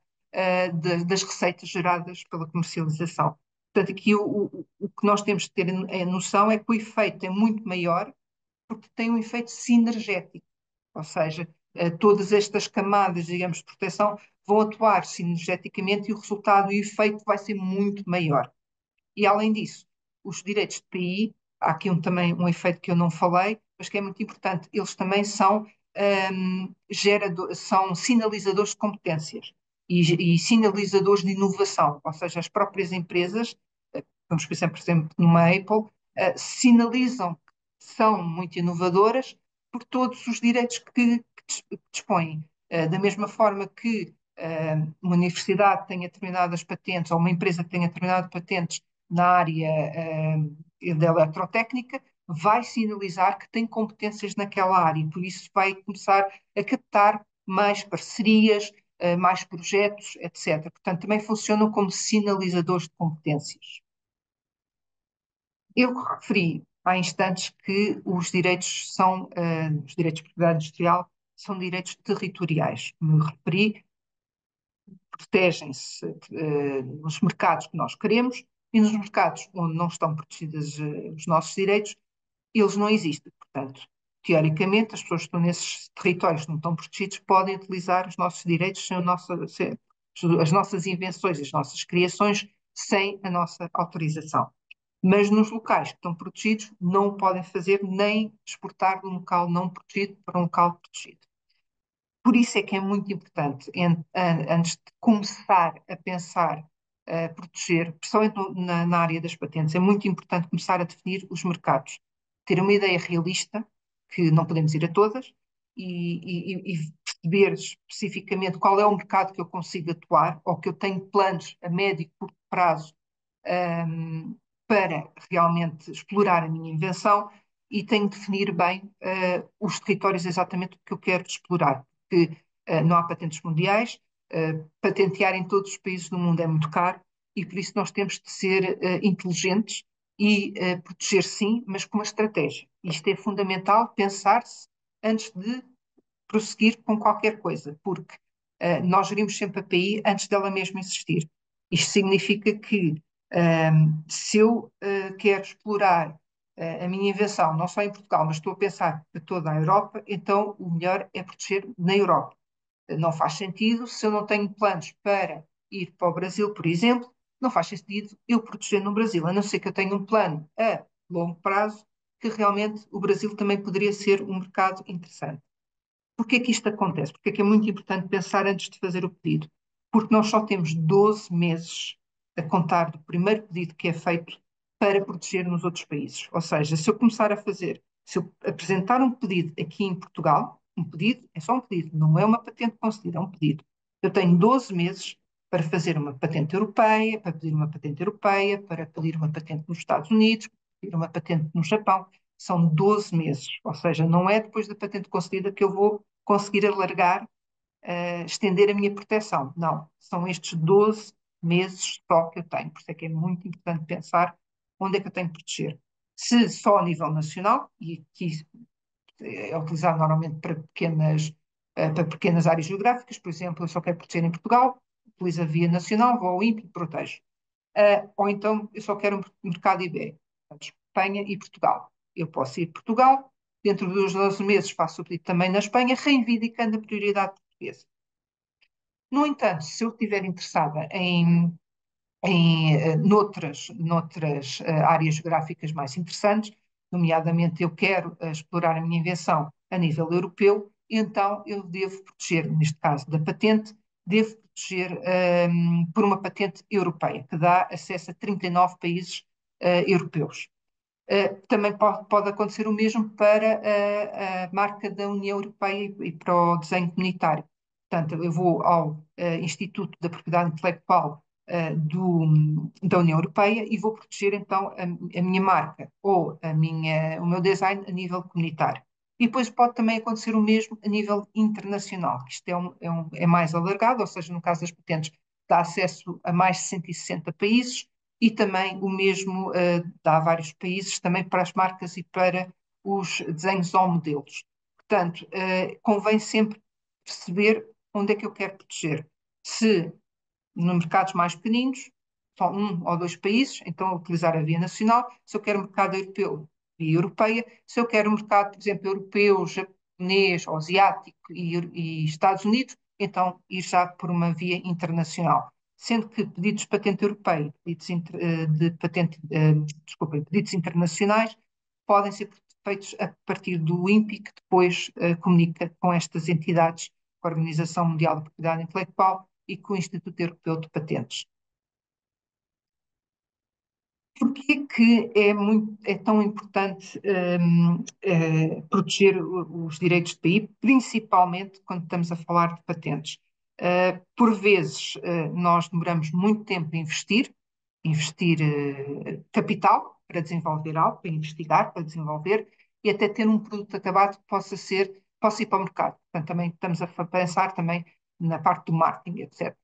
das receitas geradas pela comercialização. Portanto, aqui o que nós temos de ter a noção é que o efeito é muito maior porque tem um efeito sinergético, ou seja, todas estas camadas, digamos, de proteção vão atuar sinergeticamente e o resultado e o efeito vai ser muito maior. E além disso, os direitos de PI, há aqui também um efeito que eu não falei, mas que é muito importante, eles também são sinalizadores de competências e sinalizadores de inovação, ou seja, as próprias empresas, vamos pensar, por exemplo, numa Apple, sinalizam que são muito inovadoras por todos os direitos que dispõem. Da mesma forma que uma universidade tenha determinadas patentes ou uma empresa que tenha determinadas patentes na área da eletrotécnica, vai sinalizar que tem competências naquela área e por isso vai começar a captar mais parcerias, mais projetos, etc. Portanto, também funcionam como sinalizadores de competências. Eu referi há instantes que os direitos os direitos de propriedade industrial são direitos territoriais. Me referi, protegem-se nos mercados que nós queremos e nos mercados onde não estão protegidos os nossos direitos, eles não existem. Portanto, teoricamente, as pessoas que estão nesses territórios que não estão protegidos podem utilizar os nossos direitos as nossas invenções, as nossas criações, sem a nossa autorização. Mas nos locais que estão protegidos, não o podem fazer nem exportar de um local não protegido para um local protegido. Por isso é que é muito importante, antes de começar a pensar proteger, principalmente na área das patentes, é muito importante começar a definir os mercados, ter uma ideia realista, que não podemos ir a todas, e perceber especificamente qual é o mercado que eu consigo atuar, ou que eu tenho planos a médio e curto prazo para realmente explorar a minha invenção, e tenho de definir bem os territórios exatamente que eu quero explorar, porque não há patentes mundiais, patentear em todos os países do mundo é muito caro e por isso nós temos de ser inteligentes e proteger sim, mas com uma estratégia. Isto é fundamental, pensar-se antes de prosseguir com qualquer coisa, porque nós gerimos sempre a PI antes dela mesmo existir. Isto significa que se eu quero explorar a minha invenção, não só em Portugal, mas estou a pensar para toda a Europa, então o melhor é proteger na Europa. Não faz sentido, se eu não tenho planos para ir para o Brasil, por exemplo, não faz sentido eu proteger no Brasil, a não ser que eu tenha um plano a longo prazo, que realmente o Brasil também poderia ser um mercado interessante. Porquê que isto acontece? Porque é que é muito importante pensar antes de fazer o pedido? Porque nós só temos 12 meses a contar do primeiro pedido que é feito para proteger nos outros países. Ou seja, se eu começar a fazer, se eu apresentar um pedido aqui em Portugal, um pedido é só um pedido, não é uma patente concedida, é um pedido. Eu tenho 12 meses para fazer uma patente europeia, para pedir uma patente europeia, para pedir uma patente nos Estados Unidos, para pedir uma patente no Japão. São 12 meses, ou seja, não é depois da patente concedida que eu vou conseguir alargar, estender a minha proteção. Não, são estes 12 meses só que eu tenho. Por isso é que é muito importante pensar onde é que eu tenho que proteger. Se só a nível nacional, e aqui é utilizado normalmente para pequenas áreas geográficas, por exemplo, eu só quero proteger em Portugal, utilizo a via nacional, vou ao INPE e protejo. Ou então eu só quero um mercado ibérico, portanto, Espanha e Portugal. Eu posso ir a Portugal, dentro dos 12 meses faço o pedido também na Espanha, reivindicando a prioridade portuguesa. No entanto, se eu estiver interessada noutras áreas geográficas mais interessantes, nomeadamente eu quero explorar a minha invenção a nível europeu, então eu devo proteger, neste caso da patente, devo proteger por uma patente europeia, que dá acesso a 39 países europeus. Também pode acontecer o mesmo para a marca da União Europeia e para o desenho comunitário. Portanto, eu vou ao Instituto da Propriedade Intelectual da União Europeia e vou proteger então a minha marca ou o meu design a nível comunitário. E depois pode também acontecer o mesmo a nível internacional, que isto é mais alargado, ou seja, no caso das patentes, dá acesso a mais de 160 países e também o mesmo dá a vários países também para as marcas e para os desenhos ou modelos. Portanto, convém sempre perceber onde é que eu quero proteger. Se nos mercados mais pequeninos, só um ou dois países, então utilizar a via nacional. Se eu quero mercado europeu, via europeia. Se eu quero mercado, por exemplo, europeu, japonês, ou asiático e Estados Unidos, então ir já por uma via internacional. Sendo que pedidos de patente europeia, pedidos internacionais, podem ser feitos a partir do INPI, que depois comunica com estas entidades, com a Organização Mundial da Propriedade Intelectual, e com o Instituto Europeu de Patentes. Porquê que é tão importante proteger os direitos de TI, principalmente quando estamos a falar de patentes? Por vezes, nós demoramos muito tempo a investir capital para desenvolver algo, para investigar, para desenvolver, e até ter um produto acabado que possa ir para o mercado. Portanto, também estamos a pensar também na parte do marketing, etc.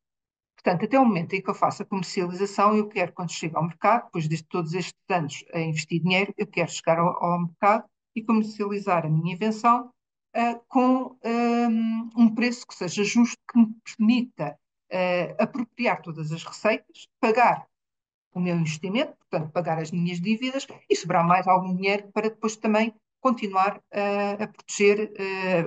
Portanto, até o momento em que eu faço a comercialização, eu quero, quando chego ao mercado, depois de todos estes anos a investir dinheiro, eu quero chegar ao mercado e comercializar a minha invenção com um preço que seja justo, que me permita apropriar todas as receitas, pagar o meu investimento, portanto, pagar as minhas dívidas e sobrar mais algum dinheiro para depois também continuar a proteger,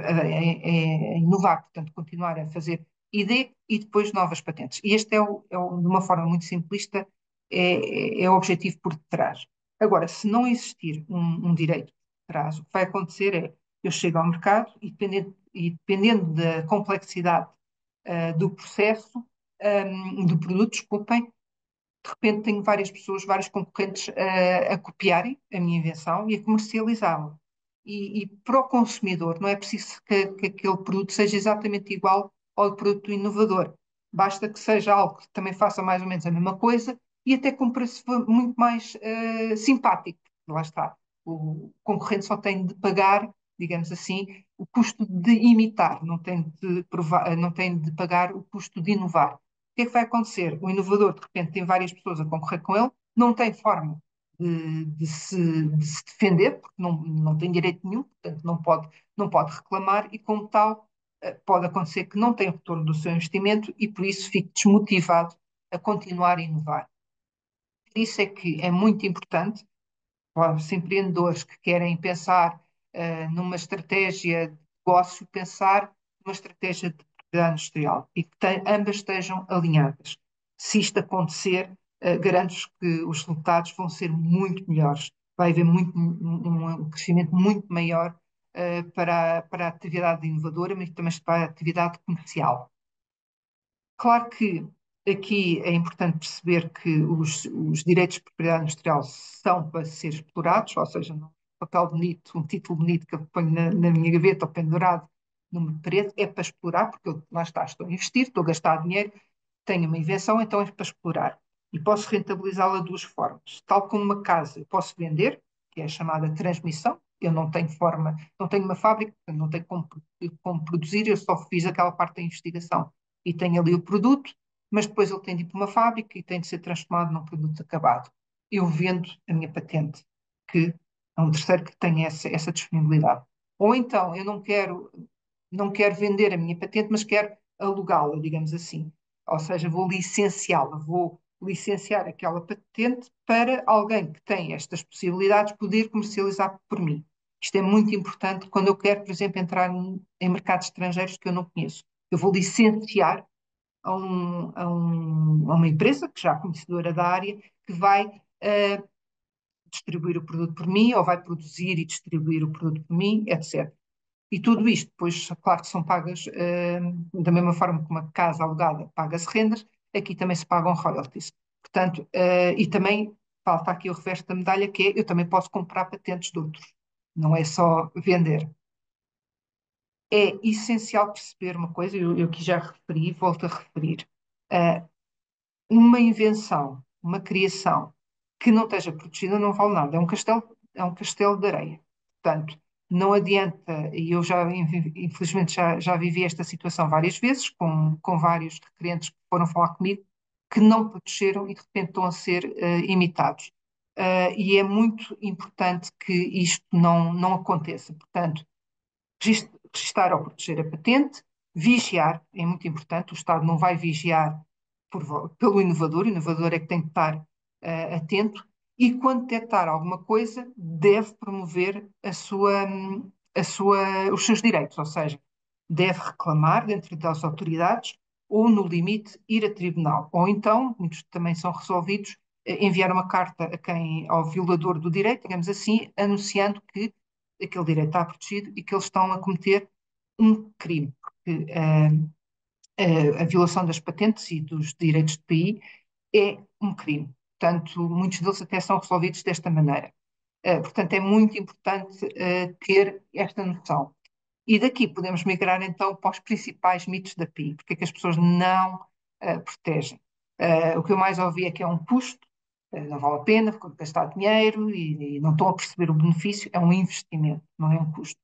a inovar, portanto, continuar a fazer ID e depois novas patentes. E este de uma forma muito simplista, é o objetivo por detrás. Agora, se não existir um direito por detrás, o que vai acontecer é, eu chego ao mercado e dependendo da complexidade do processo, do produto, desculpem, de repente tenho várias pessoas, vários concorrentes a copiarem a minha invenção e a comercializá-la. E para o consumidor não é preciso que aquele produto seja exatamente igual ao produto do inovador. Basta que seja algo que também faça mais ou menos a mesma coisa e até com um preço muito mais simpático. Lá está. O concorrente só tem de pagar, digamos assim, o custo de imitar, não tem de pagar o custo de inovar. Que é que vai acontecer? O inovador, de repente, tem várias pessoas a concorrer com ele, não tem forma de se defender, porque não tem direito nenhum, portanto, não pode reclamar, e, como tal, pode acontecer que não tenha retorno do seu investimento e, por isso, fique desmotivado a continuar a inovar. Por isso é que é muito importante para os empreendedores que querem pensar numa estratégia de negócio, pensar numa estratégia de propriedade industrial e que ambas estejam alinhadas. Se isto acontecer, garanto-vos que os resultados vão ser muito melhores. Vai haver um crescimento muito maior para a atividade inovadora, mas também para a atividade comercial. Claro que aqui é importante perceber que os direitos de propriedade industrial são para ser explorados, ou seja, não é um papel bonito, um título bonito que eu ponho na minha gaveta ou pendurado numa parede, é para explorar, porque lá está, estou a investir, estou a gastar dinheiro, tenho uma invenção, então é para explorar. E posso rentabilizá-la de duas formas. Tal como uma casa, eu posso vender, que é a chamada transmissão. Eu não tenho forma, não tenho uma fábrica, não tenho como produzir, eu só fiz aquela parte da investigação e tenho ali o produto, mas depois ele tem de ir para uma fábrica e tem de ser transformado num produto acabado. Eu vendo a minha patente, que é um terceiro que tem essa disponibilidade. Ou então, eu não quero vender a minha patente, mas quero alugá-la, digamos assim. Ou seja, vou licenciá-la, vou licenciar aquela patente para alguém que tem estas possibilidades poder comercializar por mim. Isto é muito importante quando eu quero, por exemplo, entrar em mercados estrangeiros que eu não conheço. Eu vou licenciar a uma empresa que já é conhecedora da área, que vai distribuir o produto por mim, ou vai produzir e distribuir o produto por mim, etc. E tudo isto, depois, claro que são pagas, da mesma forma que uma casa alugada paga-se rendas, aqui também se pagam royalties. Portanto, e também falta aqui o reverso da medalha, que é eu também posso comprar patentes de outros, não é só vender. É essencial perceber uma coisa, eu aqui já referi, volto a referir. Uh, uma invenção, uma criação que não esteja protegida não vale nada. É um castelo de areia. Portanto, não adianta, e eu já, infelizmente, já vivi esta situação várias vezes, com vários requerentes que foram falar comigo, que não protegeram e de repente estão a ser imitados. E é muito importante que isto não aconteça. Portanto, registar ou proteger a patente, vigiar, é muito importante, o Estado não vai vigiar pelo inovador, o inovador é que tem que estar atento, e quando detectar alguma coisa, deve promover os seus direitos, ou seja, deve reclamar dentro das autoridades ou, no limite, ir a tribunal. Ou então, muitos também são resolvidos, enviar uma carta ao violador do direito, digamos assim, anunciando que aquele direito está protegido e que eles estão a cometer um crime. Porque a violação das patentes e dos direitos de PI é um crime. Portanto, muitos deles até são resolvidos desta maneira. Portanto, é muito importante ter esta noção. E daqui podemos migrar então para os principais mitos da PI, porque é que as pessoas não protegem. O que eu mais ouvi é que é um custo, não vale a pena gastar dinheiro e não estão a perceber o benefício, é um investimento, não é um custo.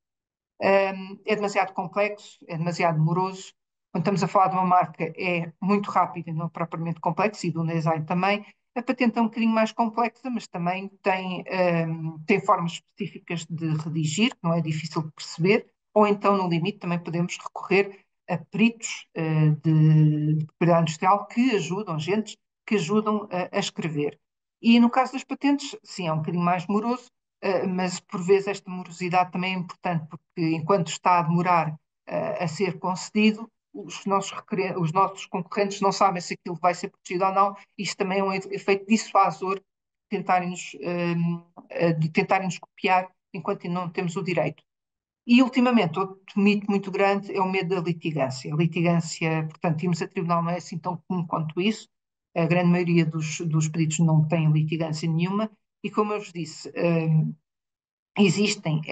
É demasiado complexo, é demasiado demoroso. Quando estamos a falar de uma marca, é muito rápido e não propriamente complexo, e do design também. A patente é um bocadinho mais complexa, mas também tem formas específicas de redigir, que não é difícil de perceber, ou então, no limite, também podemos recorrer a peritos de propriedade industrial que ajudam, agentes que ajudam a escrever. E no caso das patentes, sim, é um bocadinho mais demoroso, mas por vezes esta morosidade também é importante, porque enquanto está a demorar a ser concedido, os nossos concorrentes não sabem se aquilo vai ser protegido ou não. Isto também é um efeito dissuasor de tentarem-nos copiar enquanto não temos o direito. E, ultimamente, outro mito muito grande é o medo da litigância. A litigância, portanto, irmos a tribunal não é assim tão comum quanto isso. A grande maioria dos pedidos não tem litigância nenhuma. E, como eu vos disse, existem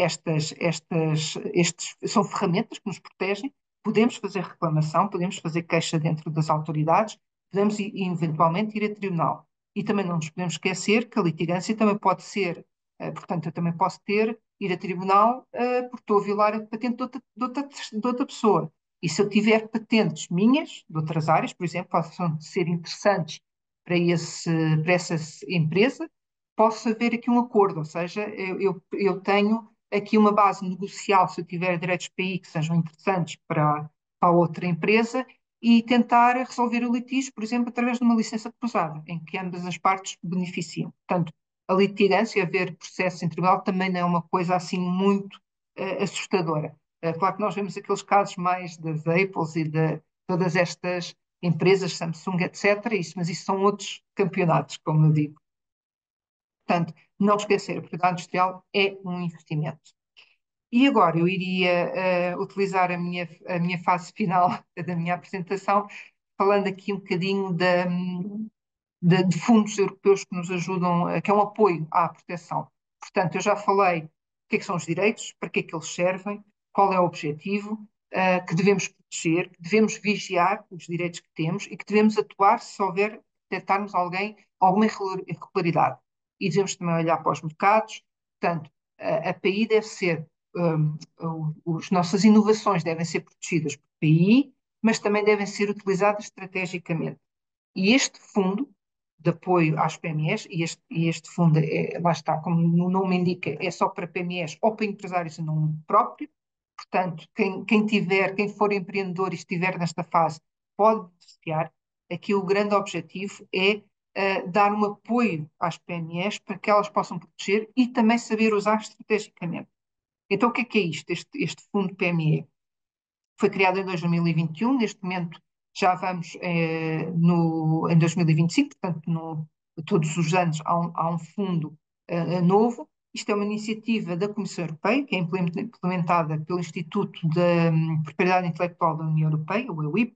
são ferramentas que nos protegem, podemos fazer reclamação, podemos fazer queixa dentro das autoridades, podemos eventualmente ir a tribunal. E também não nos podemos esquecer que a litigância também pode ser, portanto, eu também posso ir a tribunal, porque estou a violar a patente de outra pessoa. E se eu tiver patentes minhas, de outras áreas, por exemplo, possam ser interessantes para essa empresa, possa haver aqui um acordo, ou seja, eu tenho aqui uma base negocial, se eu tiver direitos PI que sejam interessantes para a outra empresa, e tentar resolver o litígio, por exemplo, através de uma licença cruzada, em que ambas as partes beneficiam. Portanto, a litigância, haver processo em tribunal, também não é uma coisa assim muito assustadora. Claro que nós vemos aqueles casos mais das Apples e de todas estas empresas, Samsung, etc., mas isso são outros campeonatos, como eu digo. Portanto, não esquecer, a propriedade industrial é um investimento. E agora eu iria utilizar a minha fase final da minha apresentação, falando aqui um bocadinho de fundos europeus que nos ajudam, que é um apoio à proteção. Portanto, eu já falei o que é que são os direitos, para que é que eles servem, qual é o objetivo, que devemos proteger, que devemos vigiar os direitos que temos e que devemos atuar se houver, detectarmos alguma irregularidade. E devemos também olhar para os mercados. Portanto, a PI deve ser, as nossas inovações devem ser protegidas por PI, mas também devem ser utilizadas estrategicamente. E este fundo de apoio às PMEs, e este fundo, lá está, como o nome indica, é só para PMEs ou para empresários em nome próprio. Portanto, quem for empreendedor e estiver nesta fase pode beneficiar. Aqui o grande objetivo é dar um apoio às PMEs para que elas possam proteger e também saber usar estrategicamente. Então, o que é isto, este fundo PME? Foi criado em 2021, neste momento já vamos em 2025, portanto, todos os anos há um fundo novo. Isto é uma iniciativa da Comissão Europeia, que é implementada pelo Instituto de Propriedade Intelectual da União Europeia, o EUIP,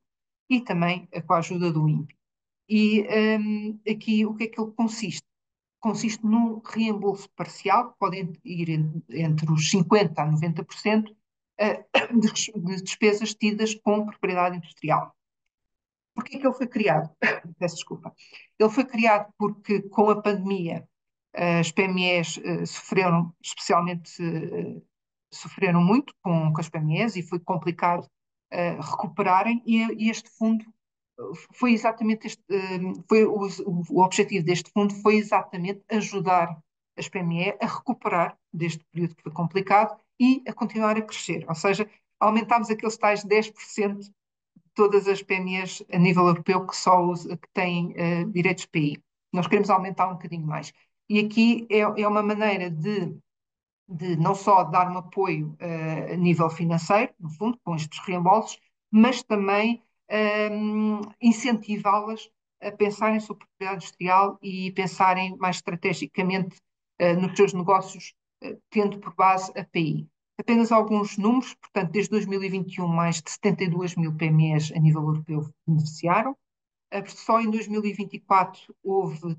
e também com a ajuda do INPI. E aqui o que é que ele consiste? consiste num reembolso parcial, que pode ir entre os 50% a 90% de despesas tidas com propriedade industrial. Porquê que ele foi criado? Peço desculpa. Ele foi criado porque, com a pandemia, as PMEs sofreram, especialmente, sofreram muito com as PMEs e foi complicado recuperarem, e este fundo foi exatamente o objetivo deste fundo foi exatamente ajudar as PME a recuperar deste período que foi complicado e a continuar a crescer, ou seja, aumentámos aqueles tais 10% de todas as PMEs a nível europeu que têm direitos PI. Nós queremos aumentar um bocadinho mais. E aqui é uma maneira de não só dar um apoio a nível financeiro, no fundo, com estes reembolsos, mas também incentivá-las a pensarem sobre propriedade industrial e pensarem mais estrategicamente nos seus negócios, tendo por base a PI. Apenas alguns números, portanto, desde 2021, mais de 72 mil PMEs a nível europeu beneficiaram. Só em 2024 houve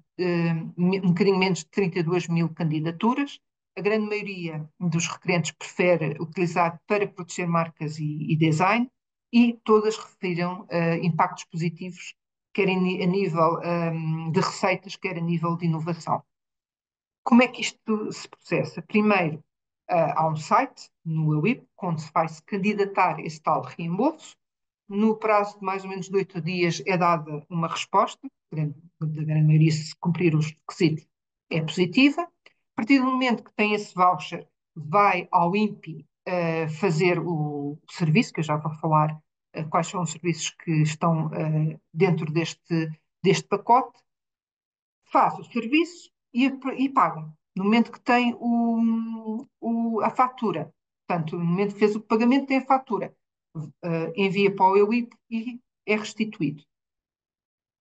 um bocadinho menos de 32 mil candidaturas. A grande maioria dos requerentes prefere utilizar para proteger marcas e design, e todas referiram impactos positivos, quer a nível de receitas, quer a nível de inovação. Como é que isto se processa? Primeiro, há um site no EUIP onde se vai se candidatar esse tal reembolso. No prazo de mais ou menos de 8 dias é dada uma resposta, da grande maioria, se cumprir os requisitos, é positiva. A partir do momento que tem esse voucher, vai ao INPI fazer o serviço, que eu já vou falar quais são os serviços que estão dentro deste pacote, faz o serviço e paga. No momento que tem a fatura, portanto, no momento que fez o pagamento, tem a fatura, envia para o EUIP e é restituído.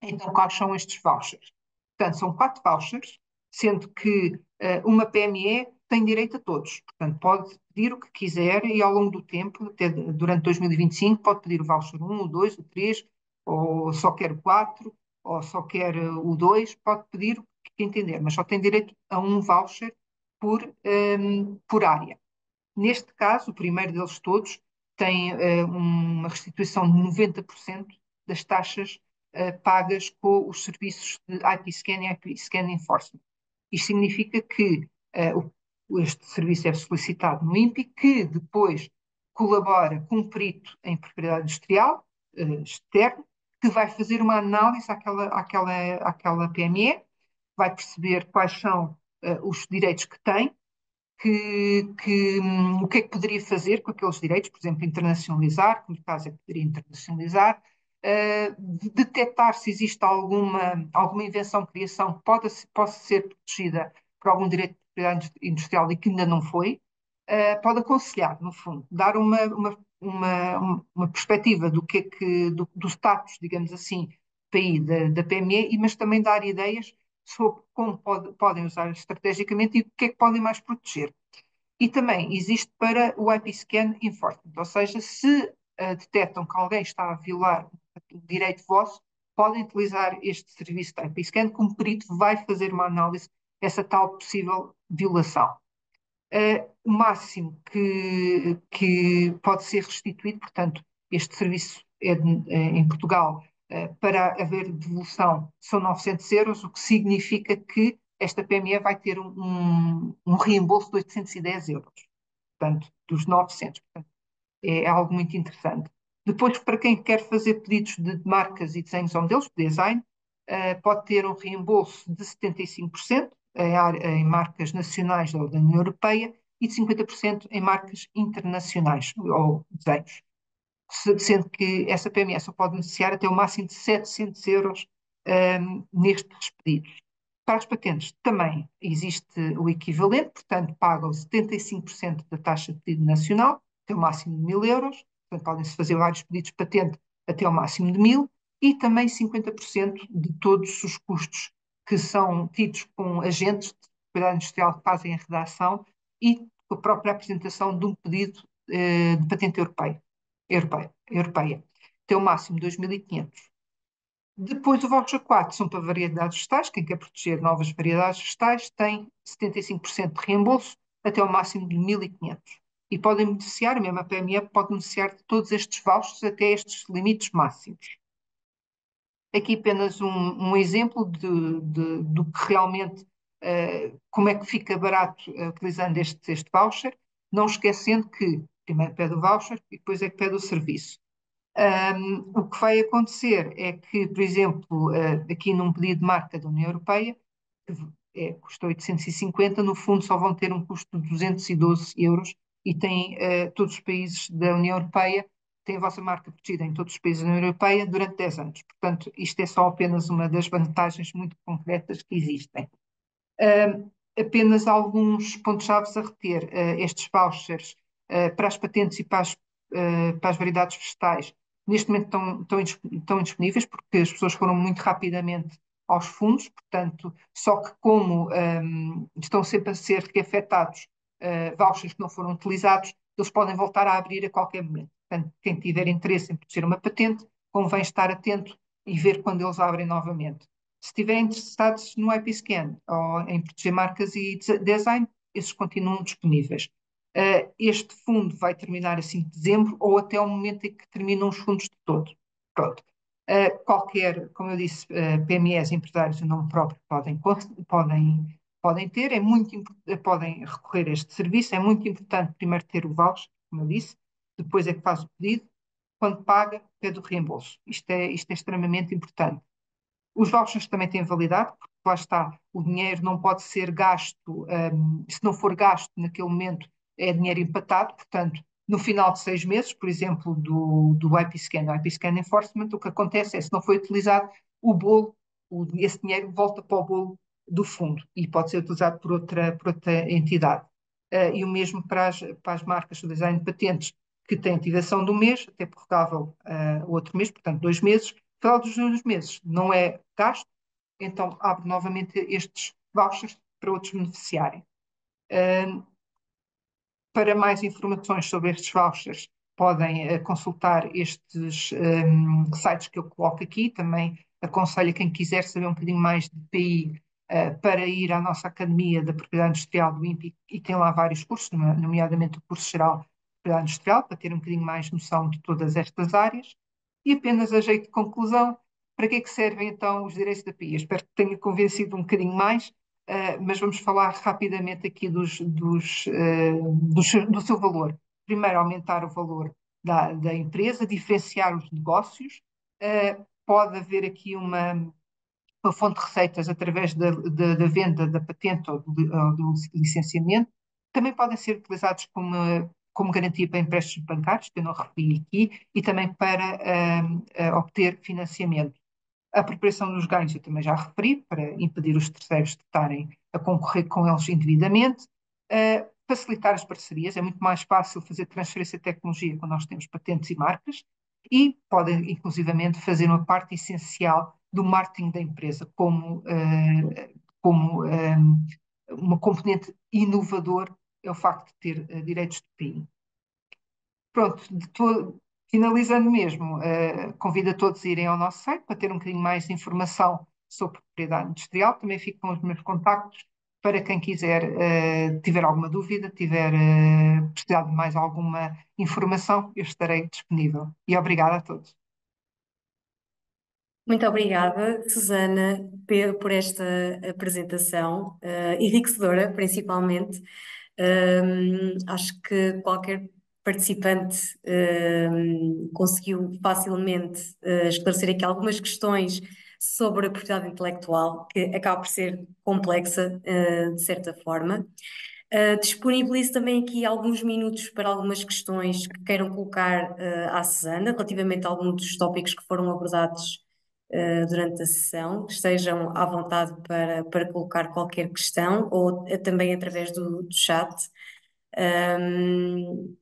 Então, quais são estes vouchers? Portanto, são 4 vouchers, sendo que uma PME tem direito a todos. Portanto, pode pedir o que quiser e ao longo do tempo, até durante 2025, pode pedir o voucher 1, o 2, o 3, ou só quer o 4, ou só quer o 2, pode pedir o que entender, mas só tem direito a um voucher por área. Neste caso, o primeiro deles todos tem uma restituição de 90% das taxas pagas com os serviços de IP Scan e IP Scan Enforcement. Isto significa que este serviço é solicitado no INPI, que depois colabora com um perito em propriedade industrial externo, que vai fazer uma análise àquela PME, vai perceber quais são os direitos que tem, o que é que poderia fazer com aqueles direitos, por exemplo, internacionalizar, que no caso é que poderia internacionalizar, detectar se existe alguma invenção, criação que possa ser protegida por algum direito de propriedade industrial e que ainda não foi, pode aconselhar, no fundo, dar uma perspectiva do status, digamos assim, PI da PME, mas também dar ideias sobre como podem usar estrategicamente e o que é que podem mais proteger. E também existe para o IP Scan Enforcement, ou seja, se detectam que alguém está a violar um direito vosso, podem utilizar este serviço de IP Scan, como perito vai fazer uma análise dessa tal possível violação. O máximo que pode ser restituído, portanto, este serviço em Portugal, para haver devolução, são 900 euros, o que significa que esta PME vai ter um reembolso de 810 euros, portanto, dos 900. Portanto, é algo muito interessante. Depois, para quem quer fazer pedidos de marcas e desenhos on deles, design, pode ter um reembolso de 75% em marcas nacionais ou da União Europeia e de 50% em marcas internacionais ou desenhos, sendo que essa PME só pode beneficiar até o máximo de 700 euros nestes pedidos. Para as patentes também existe o equivalente, portanto pagam 75% da taxa de pedido nacional, até o máximo de 1000 euros, portanto podem-se fazer vários pedidos de patente até ao máximo de 1000, e também 50% de todos os custos que são tidos com agentes de propriedade industrial que fazem a redação e a própria apresentação de um pedido de patente europeia. Tem o máximo de 2.500. Depois o voucher 4 são para variedades vegetais, quem quer proteger novas variedades vegetais tem 75% de reembolso até ao máximo de 1.500. E podem beneficiar, mesmo a PME pode beneficiar de todos estes vouchers até estes limites máximos. Aqui apenas um exemplo do que realmente, como é que fica barato utilizando este voucher, não esquecendo que primeiro pede o voucher e depois é que pede o serviço. O que vai acontecer é que, por exemplo, aqui num pedido de marca da União Europeia, que custa 850, no fundo só vão ter um custo de 212 euros e têm todos os países da União Europeia, têm a vossa marca protegida em todos os países da União Europeia durante 10 anos. Portanto, isto é só apenas uma das vantagens muito concretas que existem. Apenas alguns pontos-chave a reter. Estes vouchers para as patentes e para as variedades vegetais, neste momento estão indisponíveis porque as pessoas foram muito rapidamente aos fundos, portanto, só que como estão sempre a ser reafetados vouchers que não foram utilizados, eles podem voltar a abrir a qualquer momento. Portanto, quem tiver interesse em proteger uma patente, convém estar atento e ver quando eles abrem novamente. Se estiverem interessados no IPScan ou em proteger marcas e design, esses continuam disponíveis. Este fundo vai terminar a 5 de dezembro ou até o momento em que terminam os fundos de todo. Pronto. Como eu disse, PMEs, empresários em nome próprio podem ter, podem recorrer a este serviço. É muito importante primeiro ter o voucher, como eu disse, depois é que faz o pedido, quando paga, pede o reembolso. Isto é extremamente importante. Os vouchers também têm validade, porque lá está, o dinheiro não pode ser gasto, se não for gasto naquele momento, é dinheiro empatado, portanto, no final de 6 meses, por exemplo, do IP-Scan, IP-Scan Enforcement, o que acontece é, se não foi utilizado, o bolo, esse dinheiro volta para o bolo do fundo e pode ser utilizado por outra entidade. E o mesmo para as marcas de design de patentes, que têm ativação do mês, até prorrogável o outro mês, portanto, 2 meses, final dos 2 meses não é gasto, então abre novamente estes vouchers para outros beneficiarem. Para mais informações sobre estes vouchers, podem consultar estes sites que eu coloco aqui. Também aconselho a quem quiser saber um bocadinho mais de PI para ir à nossa Academia da Propriedade Industrial do INPI e tem lá vários cursos, nomeadamente o curso geral de Propriedade Industrial, para ter um bocadinho mais noção de todas estas áreas. E apenas a jeito de conclusão, para que é que servem então os direitos da PI? Eu espero que tenha convencido um bocadinho mais. Mas vamos falar rapidamente aqui do seu valor. Primeiro, aumentar o valor da empresa, diferenciar os negócios. Pode haver aqui uma fonte de receitas através da venda da patente ou do licenciamento. Também podem ser utilizados como garantia para empréstimos bancários, que eu não referi aqui, e também para obter financiamento. A apropriação dos ganhos eu também já referi, para impedir os terceiros de estarem a concorrer com eles indevidamente. Facilitar as parcerias, é muito mais fácil fazer transferência de tecnologia quando nós temos patentes e marcas, e podem, inclusivamente, fazer uma parte essencial do marketing da empresa, como uma componente inovador é o facto de ter direitos de PI. Pronto, finalizando mesmo, convido a todos a irem ao nosso site para ter um bocadinho mais de informação sobre propriedade industrial. Também fico com os meus contactos para quem quiser, tiver alguma dúvida, tiver precisar de mais alguma informação, eu estarei disponível. E obrigada a todos. Muito obrigada, Susana, por esta apresentação, enriquecedora, principalmente. Acho que qualquer participante conseguiu facilmente esclarecer aqui algumas questões sobre a propriedade intelectual, que acaba por ser complexa, de certa forma. Disponibilizo também aqui alguns minutos para algumas questões que queiram colocar à Susana, relativamente a alguns dos tópicos que foram abordados durante a sessão. Estejam à vontade para colocar qualquer questão ou também através do chat. Um,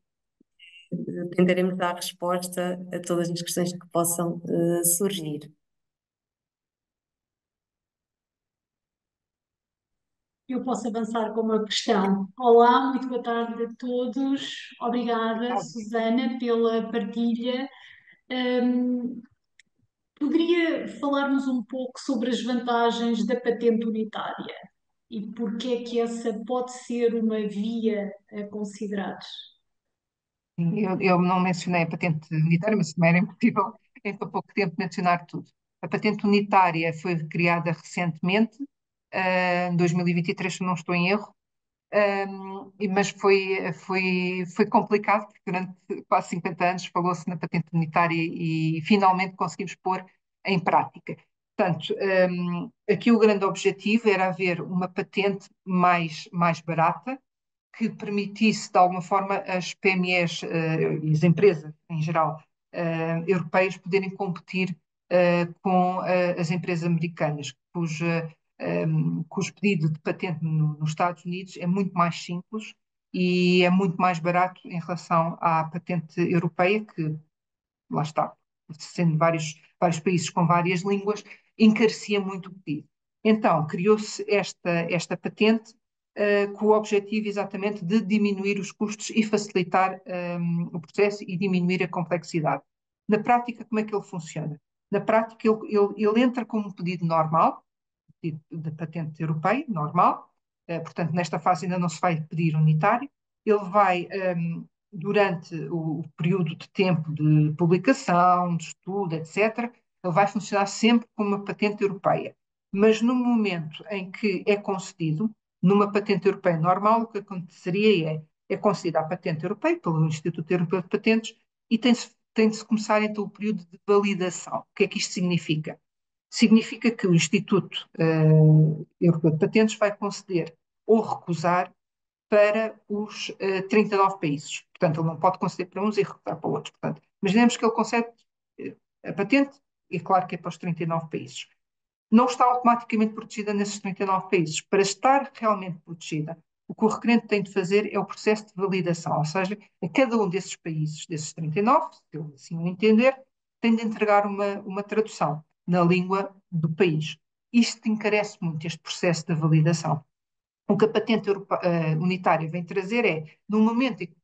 Tentaremos dar resposta a todas as questões que possam surgir. Eu posso avançar com uma questão. Olá, muito boa tarde a todos. Obrigada, Susana, pela partilha. Poderia falar-nos um pouco sobre as vantagens da patente unitária e porque é que essa pode ser uma via a considerar? Eu não mencionei a patente unitária, mas também era impossível em tão pouco tempo mencionar tudo. A patente unitária foi criada recentemente, em 2023, se não estou em erro, mas foi complicado, porque durante quase 50 anos falou-se na patente unitária e finalmente conseguimos pôr em prática. Portanto, aqui o grande objetivo era haver uma patente mais barata, que permitisse, de alguma forma, as PMEs e as empresas, em geral, europeias, poderem competir com as empresas americanas, cujo pedido de patente nos Estados Unidos é muito mais simples e é muito mais barato em relação à patente europeia, que, lá está, sendo vários países com várias línguas, encarecia muito o pedido. Então, criou-se esta patente com o objetivo exatamente de diminuir os custos e facilitar o processo e diminuir a complexidade. Na prática, como é que ele funciona? Na prática, ele entra como um pedido normal, pedido de patente europeia, normal, portanto, nesta fase ainda não se vai pedir unitário, ele vai, durante o período de tempo de publicação, de estudo, etc., ele vai funcionar sempre como uma patente europeia. Mas no momento em que é concedido, numa patente europeia normal, o que aconteceria é concedida a patente europeia pelo Instituto Europeu de Patentes e tem de se começar então o período de validação. O que é que isto significa? Significa que o Instituto Europeu de Patentes vai conceder ou recusar para os 39 países. Portanto, ele não pode conceder para uns e recusar para outros. Portanto, imaginemos que ele concede a patente, e claro que é para os 39 países. Não está automaticamente protegida nesses 39 países. Para estar realmente protegida, o que o requerente tem de fazer é o processo de validação, ou seja, a cada um desses países, desses 39, se eu assim o entender, tem de entregar uma tradução na língua do país. Isto encarece muito este processo de validação. O que a patente unitária vem trazer é, no momento em que,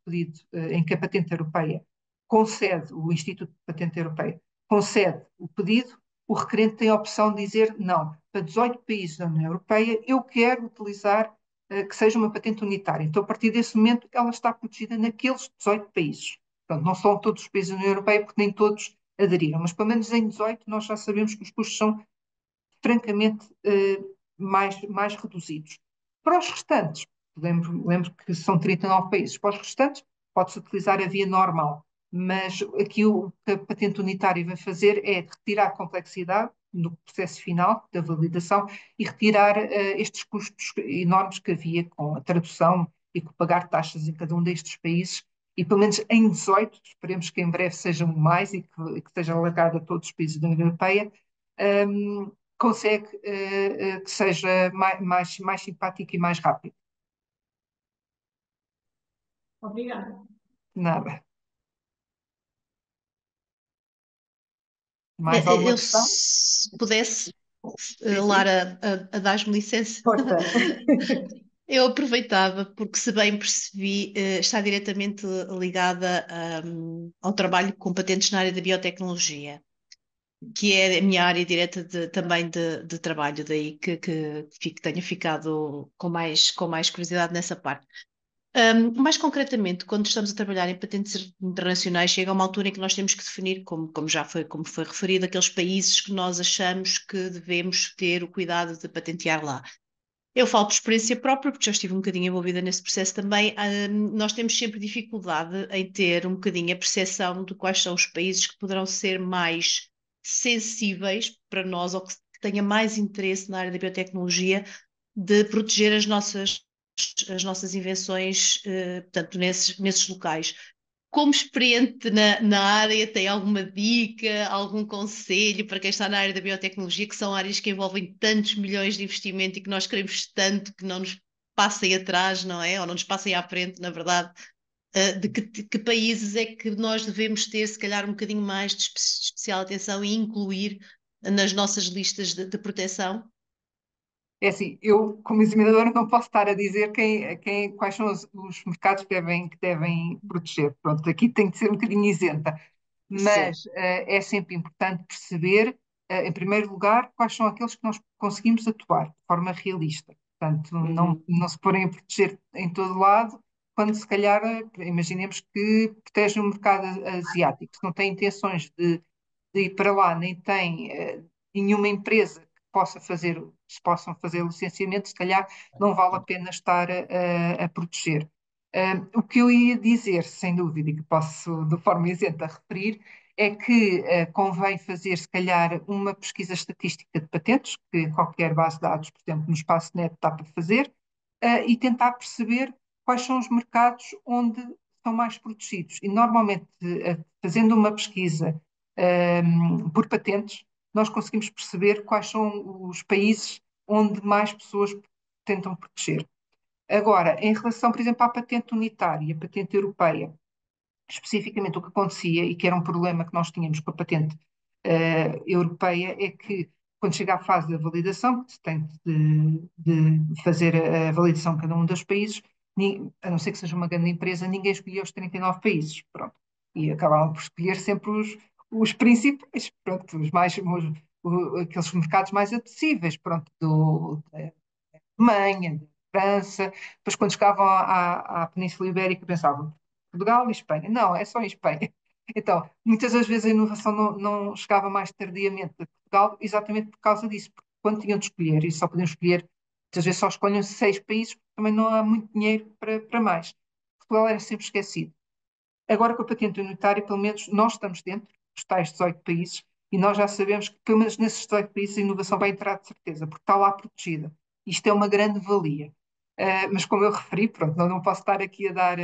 em que a patente europeia concede, o Instituto de Patente Europeia concede o pedido, o requerente tem a opção de dizer não, para 18 países da União Europeia eu quero utilizar que seja uma patente unitária. Então, a partir desse momento, ela está protegida naqueles 18 países. Portanto, não são todos os países da União Europeia, porque nem todos aderiram, mas pelo menos em 18 nós já sabemos que os custos são francamente mais reduzidos. Para os restantes, lembro que são 39 países, para os restantes pode-se utilizar a via normal, mas aqui o que a patente unitária vai fazer é retirar a complexidade no processo final da validação e retirar estes custos enormes que havia com a tradução e com pagar taxas em cada um destes países, e pelo menos em 18, esperemos que em breve sejam mais e que seja alargado a todos os países da União Europeia, um, consegue que seja mais simpático e mais rápido. Obrigada. Nada. Mais alguma Eu, questão? se pudesse, Sim, sim. Lara, a dar-me licença, Força. eu aproveitava, porque se bem percebi, está diretamente ligada, ao trabalho com patentes na área da biotecnologia, que é a minha área direta também de trabalho, daí que tenha ficado com mais curiosidade nessa parte. Mais concretamente, quando estamos a trabalhar em patentes internacionais, chega uma altura em que nós temos que definir, como foi referido, aqueles países que nós achamos que devemos ter o cuidado de patentear lá. Eu falo por experiência própria, porque já estive um bocadinho envolvida nesse processo também. Nós temos sempre dificuldade em ter um bocadinho a percepção de quais são os países que poderão ser mais sensíveis para nós ou que tenha mais interesse na área da biotecnologia de proteger as nossas invenções, portanto, nesses locais. Como experiente na área, tem alguma dica, algum conselho para quem está na área da biotecnologia, que são áreas que envolvem tantos milhões de investimento e que nós queremos tanto que não nos passem atrás, não é? Ou não nos passem à frente, na verdade. De que países é que nós devemos ter, se calhar, um bocadinho mais de especial atenção e incluir nas nossas listas de proteção? É assim, eu, como examinadora, não posso estar a dizer quais são os mercados que devem proteger. Pronto, aqui tem de ser um bocadinho isenta. Sim. Mas é sempre importante perceber em primeiro lugar, quais são aqueles que nós conseguimos atuar de forma realista. Portanto, não se porem a proteger em todo lado, quando se calhar, imaginemos que protegem o mercado asiático, se não têm intenções de ir para lá, nem tem nenhuma empresa que se possam fazer licenciamento, se calhar não vale a pena estar a proteger. O que eu ia dizer, sem dúvida, e que posso de forma isenta referir, é que convém fazer, se calhar, uma pesquisa estatística de patentes, que qualquer base de dados, por exemplo, no espaço.net dá para fazer, e tentar perceber quais são os mercados onde estão mais protegidos. E, normalmente, fazendo uma pesquisa por patentes, nós conseguimos perceber quais são os países onde mais pessoas tentam proteger. Agora, em relação, por exemplo, à patente unitária, a patente europeia, especificamente o que acontecia e que era um problema que nós tínhamos com a patente europeia é que quando chega à fase da validação, que se tem de fazer a validação de cada um dos países, a não ser que seja uma grande empresa, ninguém escolhia os 39 países, pronto. E acabavam por escolher sempre os principais, pronto, aqueles mercados mais apetecíveis, pronto, da Alemanha, da França. Depois, quando chegavam à Península Ibérica, pensavam Portugal e Espanha. Não, é só em Espanha. Então, muitas das vezes a inovação não chegava mais tardiamente a Portugal, exatamente por causa disso, porque quando tinham de escolher, e só podiam escolher, muitas vezes só escolhem 6 países, porque também não há muito dinheiro para mais. Portugal era sempre esquecido. Agora, com a patente unitária, pelo menos nós estamos dentro dos tais 18 países e nós já sabemos que, pelo menos nesses 18 países, a inovação vai entrar de certeza, porque está lá protegida. Isto é uma grande valia. Mas, como eu referi, pronto, não posso estar aqui a dar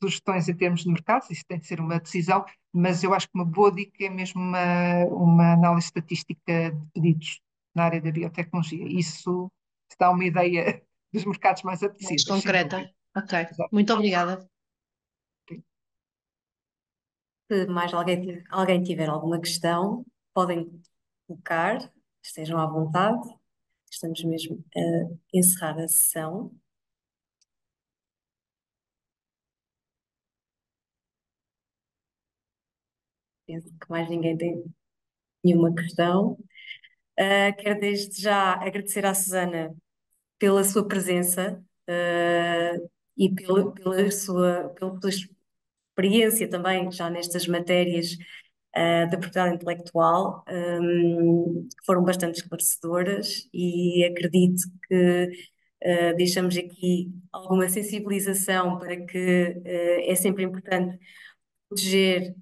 sugestões em termos de mercados, isso tem de ser uma decisão, mas eu acho que uma boa dica é mesmo uma análise estatística de pedidos na área da biotecnologia. Isso dá uma ideia dos mercados mais Mais apetecíveis, sem concreta. dúvida. Ok, Exato. muito obrigada. Se mais alguém tiver alguma questão, podem colocar, estejam à vontade. Estamos mesmo a encerrar a sessão. Penso que mais ninguém tem nenhuma questão. Quero desde já agradecer à Susana pela sua presença, e pela sua experiência também já nestas matérias da propriedade intelectual, que foram bastante esclarecedoras, e acredito que deixamos aqui alguma sensibilização para que é sempre importante proteger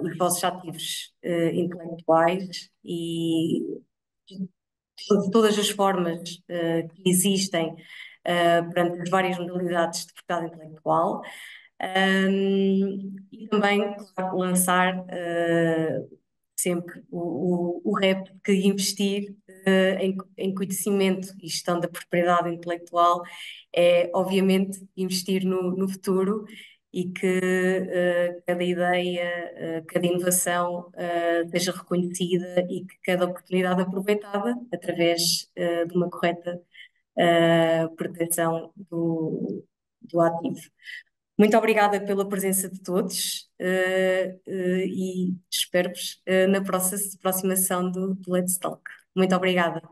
os vossos ativos intelectuais, e de todas as formas que existem perante as várias modalidades de propriedade intelectual. E também, claro, lançar sempre o rep que investir em conhecimento e gestão da propriedade intelectual é, obviamente, investir no futuro, e que cada ideia, cada inovação seja reconhecida e que cada oportunidade aproveitada através de uma correta proteção do ativo. Muito obrigada pela presença de todos, e espero-vos na próxima sessão do Let's Talk. Muito obrigada.